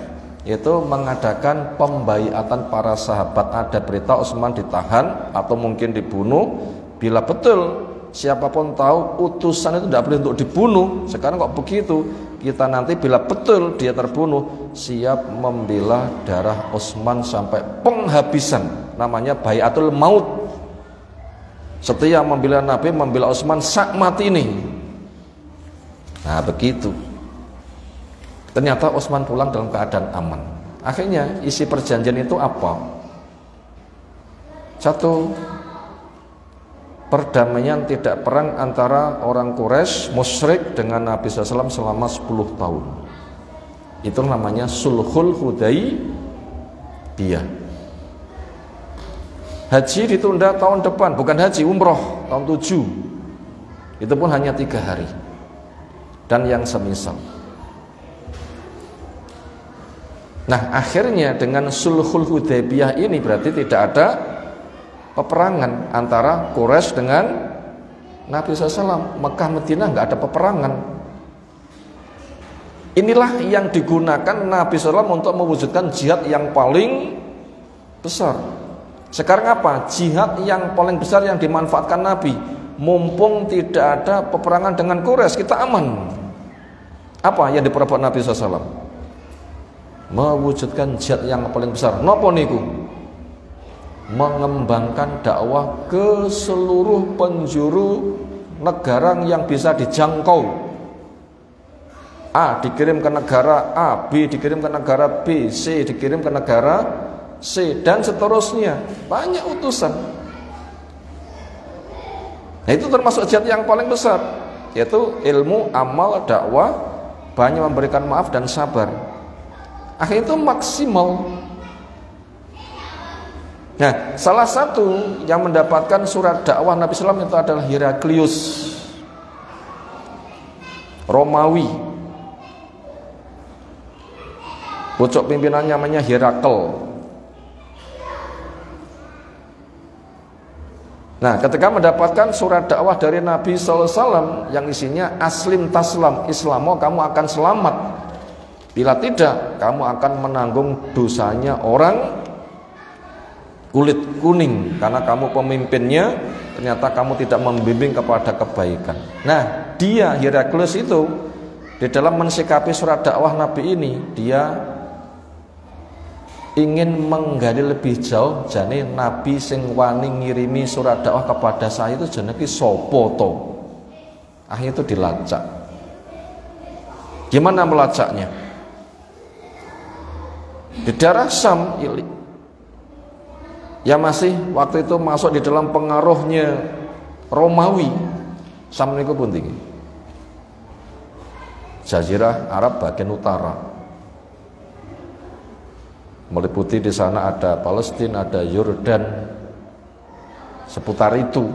Yaitu mengadakan pembaiatan para sahabat. Ada berita Utsman ditahan atau mungkin dibunuh. Bila betul siapapun tahu utusan itu tidak boleh untuk dibunuh, sekarang kok begitu, kita nanti bila betul dia terbunuh siap membela darah Utsman sampai penghabisan, namanya baiatul maut. Setia membela Nabi, membela Utsman sak mati ini. Nah begitu. Ternyata Utsman pulang dalam keadaan aman. Akhirnya isi perjanjian itu apa? Satu, perdamaian tidak perang antara orang Quraisy musyrik dengan Nabi SAW selama 10 tahun. Itu namanya Sulhul Hudaybiyah. Haji ditunda tahun depan, bukan haji, umroh tahun 7. Itu pun hanya 3 hari. Dan yang semisal. Nah akhirnya dengan Sulhul Hudaybiyah ini berarti tidak ada peperangan antara Quraisy dengan Nabi SAW. Mekah Madinah nggak ada peperangan. Inilah yang digunakan Nabi SAW untuk mewujudkan jihad yang paling besar. Sekarang apa? Jihad yang paling besar yang dimanfaatkan Nabi. Mumpung tidak ada peperangan dengan Quraisy, kita aman. Apa yang diperbuat Nabi SAW? Mewujudkan jihad yang paling besar. Napa niku? Mengembangkan dakwah ke seluruh penjuru negara yang bisa dijangkau. A dikirim ke negara A, B dikirim ke negara B, C dikirim ke negara C, dan seterusnya. Banyak utusan. Nah itu termasuk jihad yang paling besar, yaitu ilmu, amal, dakwah, banyak memberikan maaf dan sabar. Akhirnya itu maksimal. Nah, salah satu yang mendapatkan surat dakwah Nabi SAW itu adalah Heraklius, Romawi. Pucuk pimpinannya namanya Herakl. Nah, ketika mendapatkan surat dakwah dari Nabi SAW yang isinya aslim taslam, Islamo kamu akan selamat. Bila tidak, kamu akan menanggung dosanya orang kulit kuning, karena kamu pemimpinnya, ternyata kamu tidak membimbing kepada kebaikan. Nah, dia Heraklius itu di dalam mensikapi surat dakwah Nabi ini, dia ingin menggali lebih jauh. Jane Nabi sing wani ngirimi surat dakwah kepada saya itu jenenge sapa to? Akhirnya itu dilacak. Gimana melacaknya? Di daerah Syam yang masih waktu itu masuk di dalam pengaruhnya Romawi. Syam niku pun tinggi. Jazirah Arab bagian utara. Meliputi di sana ada Palestina, ada Yordan, seputar itu.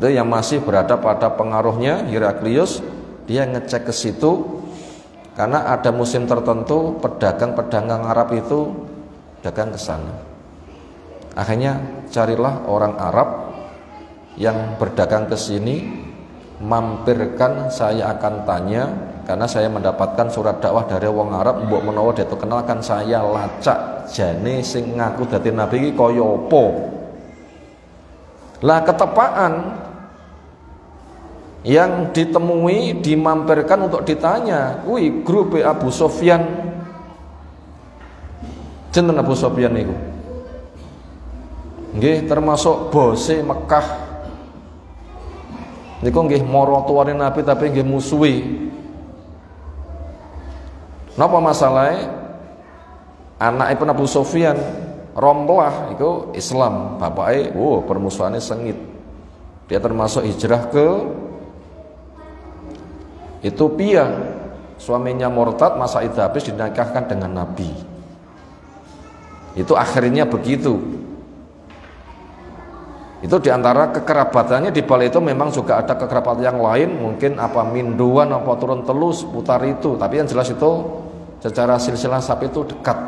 Itu yang masih berada pada pengaruhnya Heraklius. Dia ngecek ke situ karena ada musim tertentu pedagang-pedagang Arab itu dagang ke sana. Akhirnya carilah orang Arab yang berdagang ke sini, mampirkan, saya akan tanya karena saya mendapatkan surat dakwah dari wong Arab, mbok menawa dia kenalkan saya lacak jane sing ngaku dadi nabi iki kaya apa. Lah ketepaan yang ditemui, dimampirkan untuk ditanya, kuwi grup Abu Sofyan. Jeneng Abu Sofyan niku nggih termasuk bose Mekah. Niku nggih mara tuwane Nabi tapi nggih musuhi. Napa masalahe? Anakipun Abu Sofyan Romlah iku Islam, bapake permusuhane sengit. Dia termasuk hijrah ke Ethiopia, suaminya murtad, masa iddah habis dinikahkan dengan Nabi. Itu akhirnya begitu. Itu diantara kekerabatannya, di balik itu memang juga ada kekerabatan yang lain, mungkin apa minduan apa turun telus putar itu. Tapi yang jelas itu secara silsilah nasab itu dekat,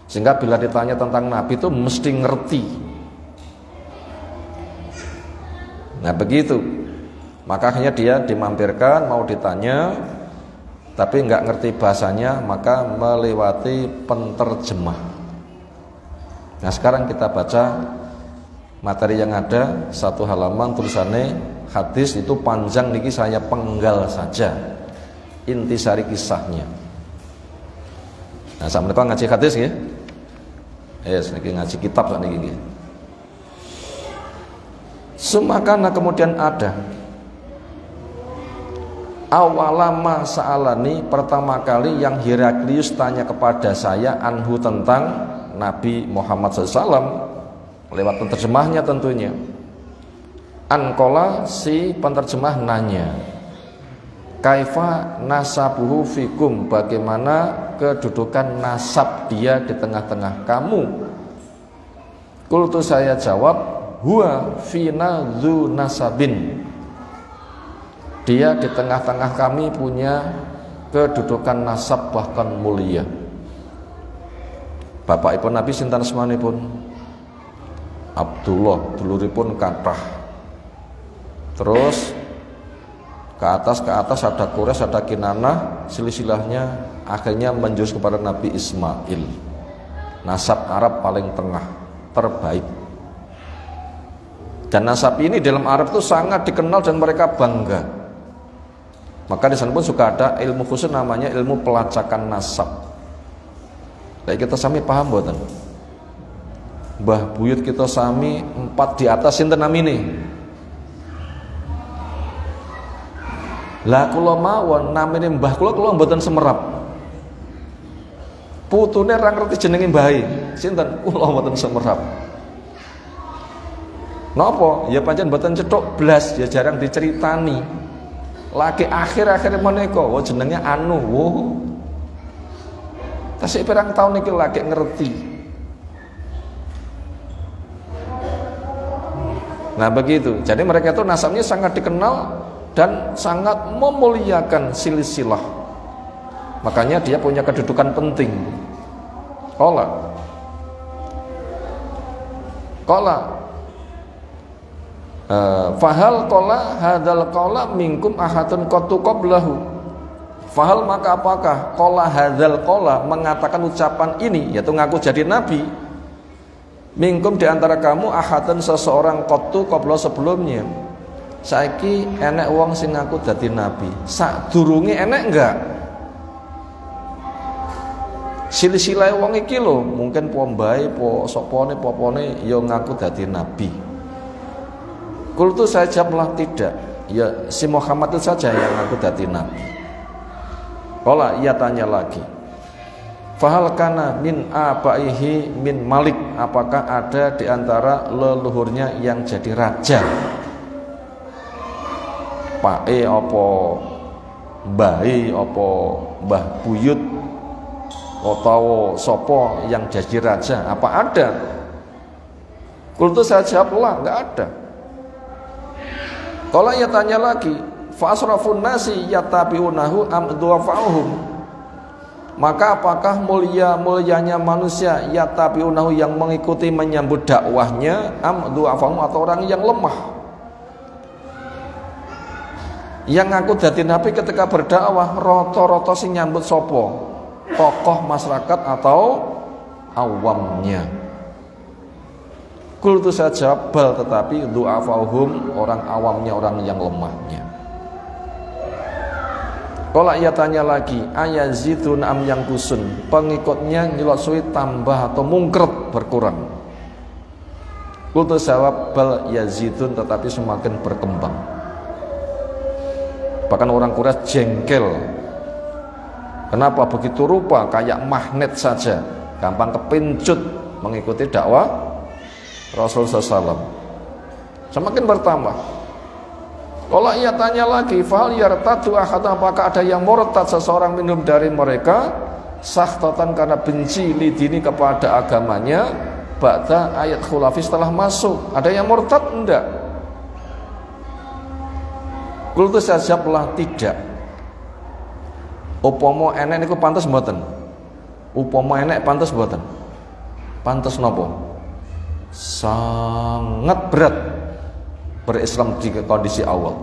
sehingga bila ditanya tentang Nabi itu mesti ngerti. Nah begitu. Maka akhirnya dia dimampirkan, mau ditanya, tapi nggak ngerti bahasanya, maka melewati penterjemah. Nah sekarang kita baca materi yang ada, satu halaman tulisannya hadis itu panjang, niki saya penggal saja intisari kisahnya. Nah sama mereka ngaji hadis ya, niki ngaji kitab kan niki. Semakana kemudian ada awalama sa'alani, pertama kali yang Heraklius tanya kepada saya anhu tentang Nabi Muhammad SAW, lewat penterjemahnya tentunya. Ankola, si penterjemah nanya, kaifa nasabuhu fikum, bagaimana kedudukan nasab dia di tengah-tengah kamu. Kultu, saya jawab, huwa fina dzu nasabin, dia di tengah-tengah kami punya kedudukan nasab bahkan mulia. Bapakipun Nabi sinten asmanipun? Abdullah, duluripun kathah. Terus ke atas ada Quraisy, ada Kinanah, silsilahnya akhirnya menjurus kepada Nabi Ismail. Nasab Arab paling tengah, terbaik. Dan nasab ini dalam Arab itu sangat dikenal dan mereka bangga. Maka di sana pun juga ada ilmu khusus namanya ilmu pelacakan nasab. Kayak kita sami paham mboten? Mbah buyut kita sami 4 di atas sinten namine? Lah kula mawon namine mbah kula mboten semerap. Putune ra ngerti jenenge mbahe. Sinten? Kula mboten semerap. Napa? Ya pancen mboten cethuk blas, ya jarang diceritani. Lagi akhir-akhir menika jenenge anu. Tasik pirang tahun iki lagi ngerti. Nah begitu. Jadi mereka itu nasabnya sangat dikenal dan sangat memuliakan silsilah. Makanya dia punya kedudukan penting. Qala fahal qala hadzal qala minkum ahadun qatu qablahu. Fahal, maka apakah qala hadzal qala, mengatakan ucapan ini, yaitu ngaku jadi nabi, minkum di antara kamu ahadun, seseorang qatu qabla, sebelumnya. Saiki enek wong sing ngaku dadi nabi, sadurunge enek enggak? Silsilah wong iki lho, mungkin pombae po sopone popone ya ngaku dadi nabi. Kultu, saya jawablah tidak. Ya si Muhammad itu saja yang ngaku dadi nabi. Qala, ia tanya lagi, fahal kana min abaihi min malik, apakah ada di antara leluhurnya yang jadi raja? Pae apa mbahe apa mbah buyut atau sopo yang jadi raja, apa ada? Kultu saya jawab, lah, enggak ada. Kalau ia tanya lagi, fa asrafun nasi yatabiunahu am du'afa'uhum, maka apakah mulianya manusia yatabiunahu yang mengikuti menyambut dakwahnya, am du'afa'uhum atau orang yang lemah? Yang ngaku dadi nabi ketika berdakwah rata-rata sing nyambut sopo? Tokoh masyarakat atau awamnya? Kultu saya jawab, bal, tetapi du'afauhum, orang awamnya, orang yang lemahnya. Kalau ia tanya lagi, ayazidun am yang kusun, pengikutnya nyelosui tambah atau mungkret, berkurang? Kultu jawab, bal yazidun, tetapi semakin berkembang. Bahkan orang Quraisy jengkel. Kenapa begitu rupa kayak magnet saja, gampang kepincut mengikuti dakwah Rasulullah SAW. Semakin bertambah. Kalau ia tanya lagi, fahal yartadu ahad, apakah ada yang murtad seseorang minum dari mereka, sakhtatan karena benci lidini kepada agamanya, ba'da ayat khulafi setelah masuk, ada yang murtad? Enggak. Kultu saya jawab, tidak. Upomo enek niku pantes mboten? Upomo enek pantes mboten? Pantes nopo? Sangat berat berislam di kondisi awal.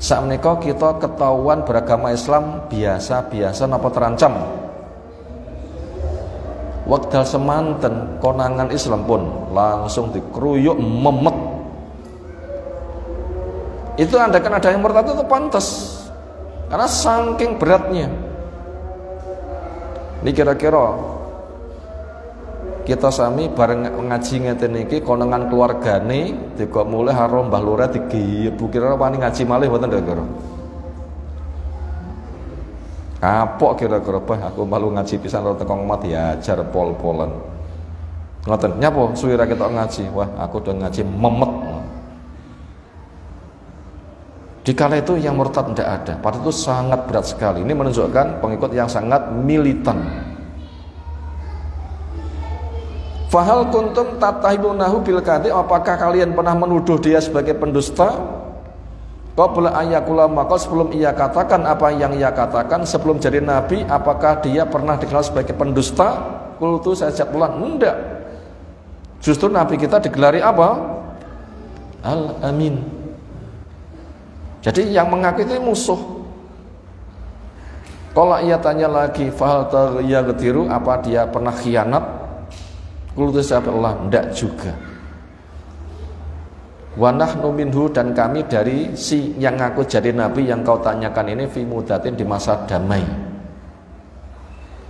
Saat menika kita ketahuan beragama Islam biasa-biasa napa terancam. Wekdal semanten konangan Islam pun langsung dikeruyuk memet. Itu andakan ada yang murtad itu pantas, karena saking beratnya. Ini kira-kira kita sami bareng ngaji ngeten iki konangan keluargane dikok mulai karo Mbah Lurah digebu, kira-kira wani ngaji malih mboten kira-kira. Kapok kira-kira, bah aku malu ngaji pisan karo teko omah diajar pol-polan. Ngoten, nyapa suwi ra ketok ngaji. Wah, aku udah ngaji memet. Dikala itu yang murtad tidak ada, padahal itu sangat berat sekali. Ini menunjukkan pengikut yang sangat militan. Fahal kuntum tatahibunahu bil kadhib, apakah kalian pernah menuduh dia sebagai pendusta? Qabla ayyakula maqal, sebelum ia katakan apa yang ia katakan, sebelum jadi nabi, apakah dia pernah dikenal sebagai pendusta? Qultu, saya jawab, enggak. Justru nabi kita digelari apa? Al-Amin. Jadi yang mengaku itu musuh. Kalau ia tanya lagi, fahal taghayyaru, apa dia pernah khianat? Qultu Allah, enggak juga. Wa nahnu minhu, dan kami dari si yang ngaku jadi nabi yang kau tanyakan ini, fi mudatin, di masa damai.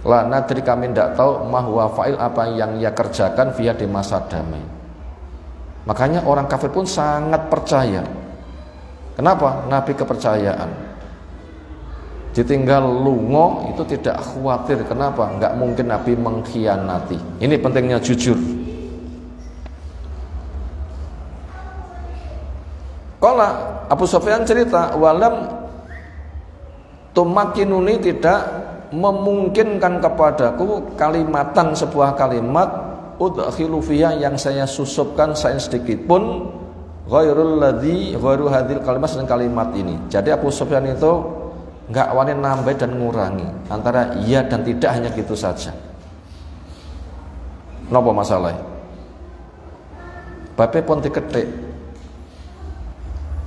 La nadri, kami tidak tahu mahwa fa'il, apa yang ia kerjakan via di masa damai. Makanya orang kafir pun sangat percaya. Kenapa? Nabi kepercayaan. Ditinggal lungo itu tidak khawatir. Kenapa? Enggak mungkin Nabi mengkhianati. Ini pentingnya jujur. Qala Abu Sufyan cerita, walam tumakinuni, tidak memungkinkan kepadaku kalimatan, sebuah kalimat, udkhilu fiha, yang saya susupkan saya sedikit pun, ghairu hadil kalimat, dan kalimat ini. Jadi Abu Sufyan itu enggak wani nambah dan ngurangi, antara iya dan tidak, hanya gitu saja. Napa masalah? Bape pun diketik.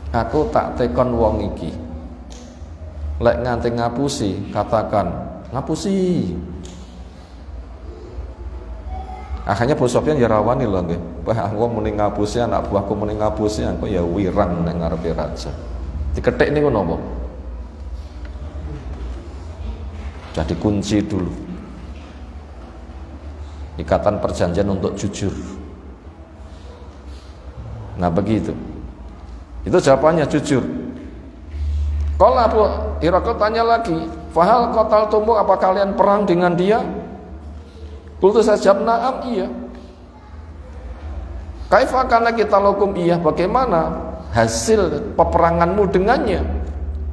Aku tak tekon wong iki. Lek nganti ngapusi, katakan ngapusi. Akhirnya Abu Sufyan ya rawani lho nggih. Wah, aku muni ngapusi, anak buahku muni ngapusi, aku ya wirang ning ngarepe raja. Diketik niku napa? Jadi kunci dulu. Ikatan perjanjian untuk jujur. Nah begitu. Itu jawabannya jujur. Qala Abu Hirakl tanya lagi, fahal qataltumu, apa kalian perang dengan dia? Qultu saya jawab, na'am, iya. Kaifa kana qitalukum, iya, bagaimana hasil peperanganmu dengannya?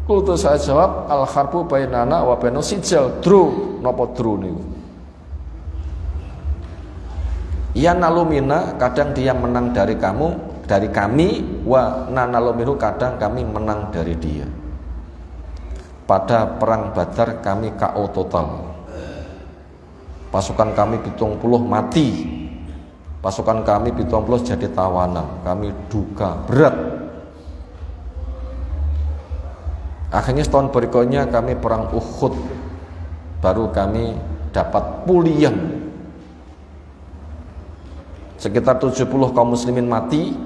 Qultu saya jawab, al harbu bainana wa bainu sijal, dru, napa dru niku? Ya nalumina, kadang dia menang dari kamu, dari kami, wa nanaluminu, kadang kami menang dari dia. Pada perang Badar kami KO total. Pasukan kami 70 mati. Pasukan kami 70 jadi tawanan. Kami duka berat. Akhirnya setahun berikutnya kami perang Uhud. Baru kami dapat pulian. Sekitar 70 kaum muslimin mati,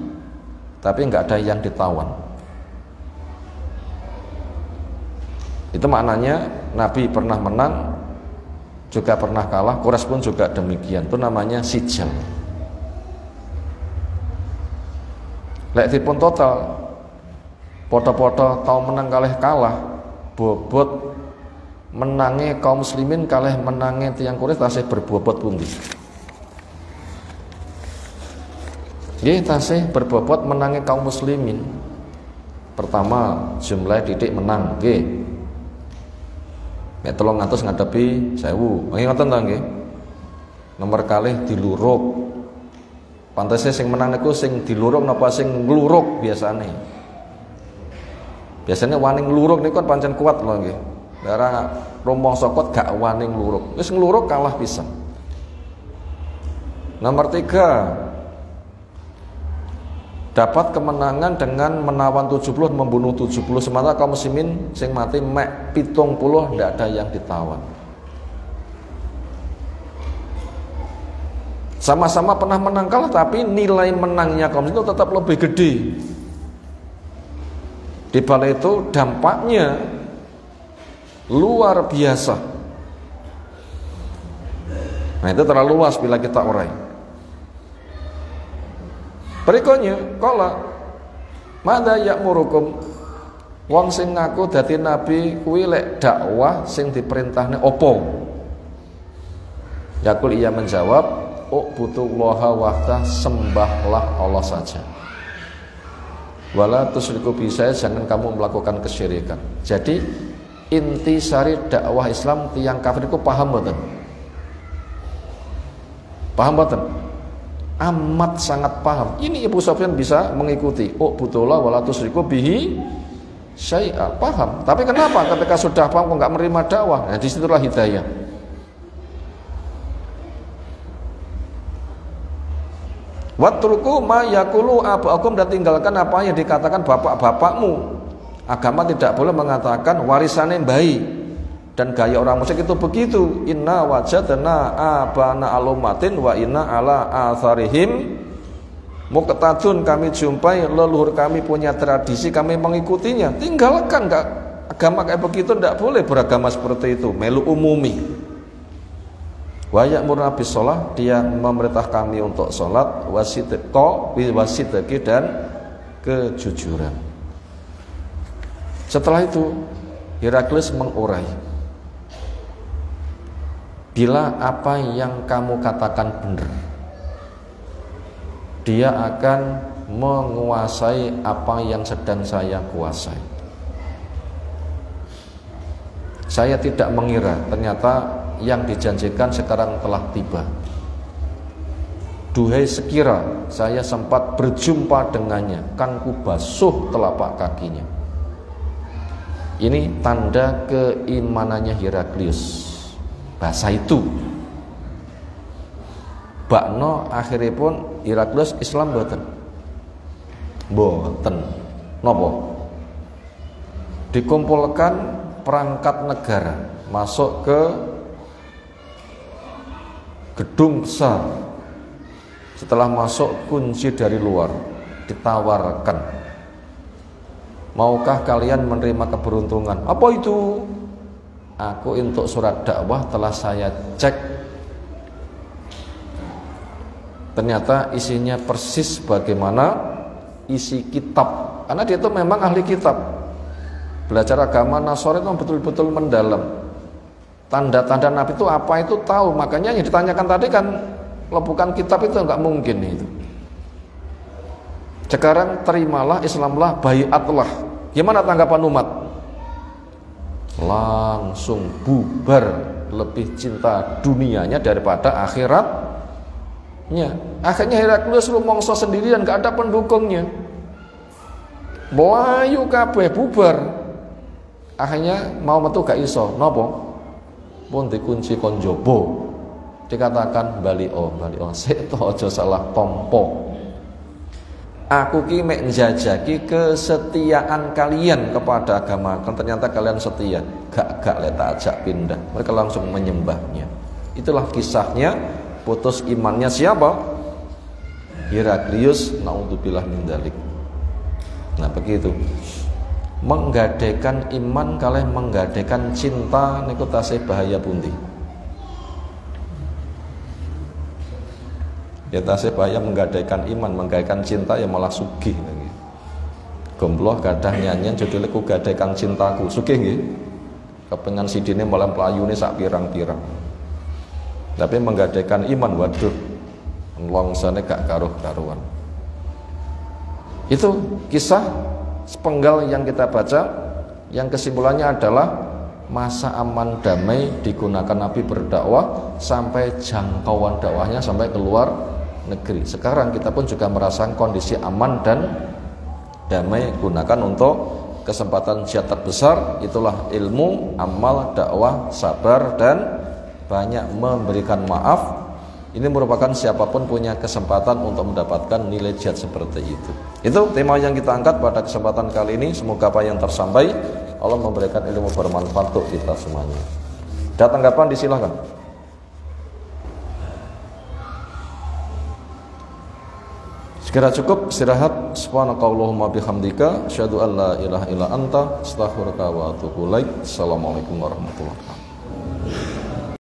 tapi nggak ada yang ditawan. Itu maknanya Nabi pernah menang, juga pernah kalah. Quraisy pun juga demikian. Itu namanya sijal. Lek dipun total, podo-podo tau menang kalih kalah, bobot menangi kaum muslimin kalih menangi tiyang Quraisy tasih berbobot pundi? Nggih, tasih berbobot menangi kaum muslimin. Pertama, jumlah didik menang, nggih. Nek 300 ngadepi 1000. Ngoten ta nggih? Nomor kalih diluruk. Pantese sing menang niku sing diluruk napa sing ngluruk biasane? Biasanya wani ngluruk niku kan pancen kuat lho nggih. Lara rumangsa kuat gak wani ngluruk. Wis ngluruk kalah pisan. Nomor 3, dapat kemenangan dengan menawan 70, membunuh 70, sementara kaum muslimin sing mati mek 70, ndak ada yang ditawan. Sama-sama pernah menang kalah, tapi nilai menangnya kaum muslimin itu tetap lebih gede. Di balik itu dampaknya luar biasa. Nah, itu terlalu luas bila kita urai. Berikutnya, kala mada ya'murukum, wong sing ngaku dadi nabi kuwi lek dakwah sing diperintahne opo? Yakul, ia menjawab, ubudullaha wahda, sembahlah Allah saja. Wala tusyriku bihi, jangan kamu melakukan kesyirikan. Jadi inti sari dakwah Islam tiyang kafir itu paham mboten? Paham mboten? Amat sangat paham. Ini Abu Sufyan bisa mengikuti. Oh butullah wala tusyriku bihi syai'a, paham. Tapi kenapa ketika sudah paham kok nggak menerima dakwah? Nah, disitulah hidayah. Watruku ma yaqulu abakum, dan tinggalkan apa yang dikatakan bapak-bapakmu. Agama tidak boleh mengatakan warisane bayi. Dan gaya orang musyrik itu begitu. Inna wajadna abana alumatin wa inna ala atharihim muqtadun, kami jumpai leluhur kami punya tradisi, kami mengikutinya. Tinggalkan, enggak, agama kayak begitu tidak boleh beragama seperti itu, melu umumi. Wa ya'muruna bis shalah, dia memerintah kami untuk salat, wasidqi, dan kejujuran. Setelah itu Heraklius mengurai, bila apa yang kamu katakan benar, dia akan menguasai apa yang sedang saya kuasai. Saya tidak mengira ternyata yang dijanjikan sekarang telah tiba. Duhai sekira saya sempat berjumpa dengannya, kan ku basuh telapak kakinya. Ini tanda keimanannya Heraklius. Bahasa itu bakno akhirnya pun Heraklius Islam boten nopo, dikumpulkan perangkat negara masuk ke gedung besar. Setelah masuk, kunci dari luar ditawarkan, maukah kalian menerima keberuntungan? Apa itu? Aku untuk surat dakwah telah saya cek, ternyata isinya persis bagaimana isi kitab, karena dia itu memang ahli kitab. Belajar agama Nasrani itu betul-betul mendalam. Tanda-tanda Nabi itu apa itu tahu. Makanya yang ditanyakan tadi kan lepukan kitab itu enggak mungkin itu. Sekarang terimalah Islamlah, baiatlah. Gimana tanggapan umat? Langsung bubar, lebih cinta dunianya daripada akhiratnya. Akhirnya Heraklius rumangsa sendirian, gak ada pendukungnya. Melayu kabeh bubar. Akhirnya mau metu gak iso. Napa? Pun dikunci kon njaba. Dikatakan balio, sik to aja salah tompo. Aku ki mek njajaki kesetiaan kalian kepada agama. Kan ternyata kalian setia. Gak leta ajak pindah. Mereka langsung menyembahnya. Itulah kisahnya putus imannya siapa? Heraklius, naudzubillah min dzalik. Nah, begitu. Menggadaikan iman kalih menggadaikan cinta niku tasih bahaya pundi. Ya tasih bahaya menggadaikan iman, menggadaikan cinta ya malah sugih lagi. Gombloh gadah nyanyian judulnya ku gadaikan cintaku. Sugih nggih. Kepengen sidine malah playune sak pirang-pirang. Tapi menggadaikan iman, waduh, longsane gak karuh-karuan. Itu kisah sepenggal yang kita baca, yang kesimpulannya adalah masa aman damai digunakan Nabi berdakwah sampai jangkauan dakwahnya sampai keluar negeri. Sekarang kita pun juga merasakan kondisi aman dan damai, gunakan untuk kesempatan jihad terbesar. Itulah ilmu, amal, dakwah, sabar, dan banyak memberikan maaf. Ini merupakan siapapun punya kesempatan untuk mendapatkan nilai jihad seperti itu. Itu tema yang kita angkat pada kesempatan kali ini. Semoga apa yang tersampaikan Allah memberikan ilmu bermanfaat untuk kita semuanya. Ada tanggapan, disilahkan. Sekira cukup istirahat. Subhanakallahumma bihamdika asyhadu an la ilaha illa anta astaghfiruka wa atubu ilaik. Assalamualaikum warahmatullahi wabarakatuh.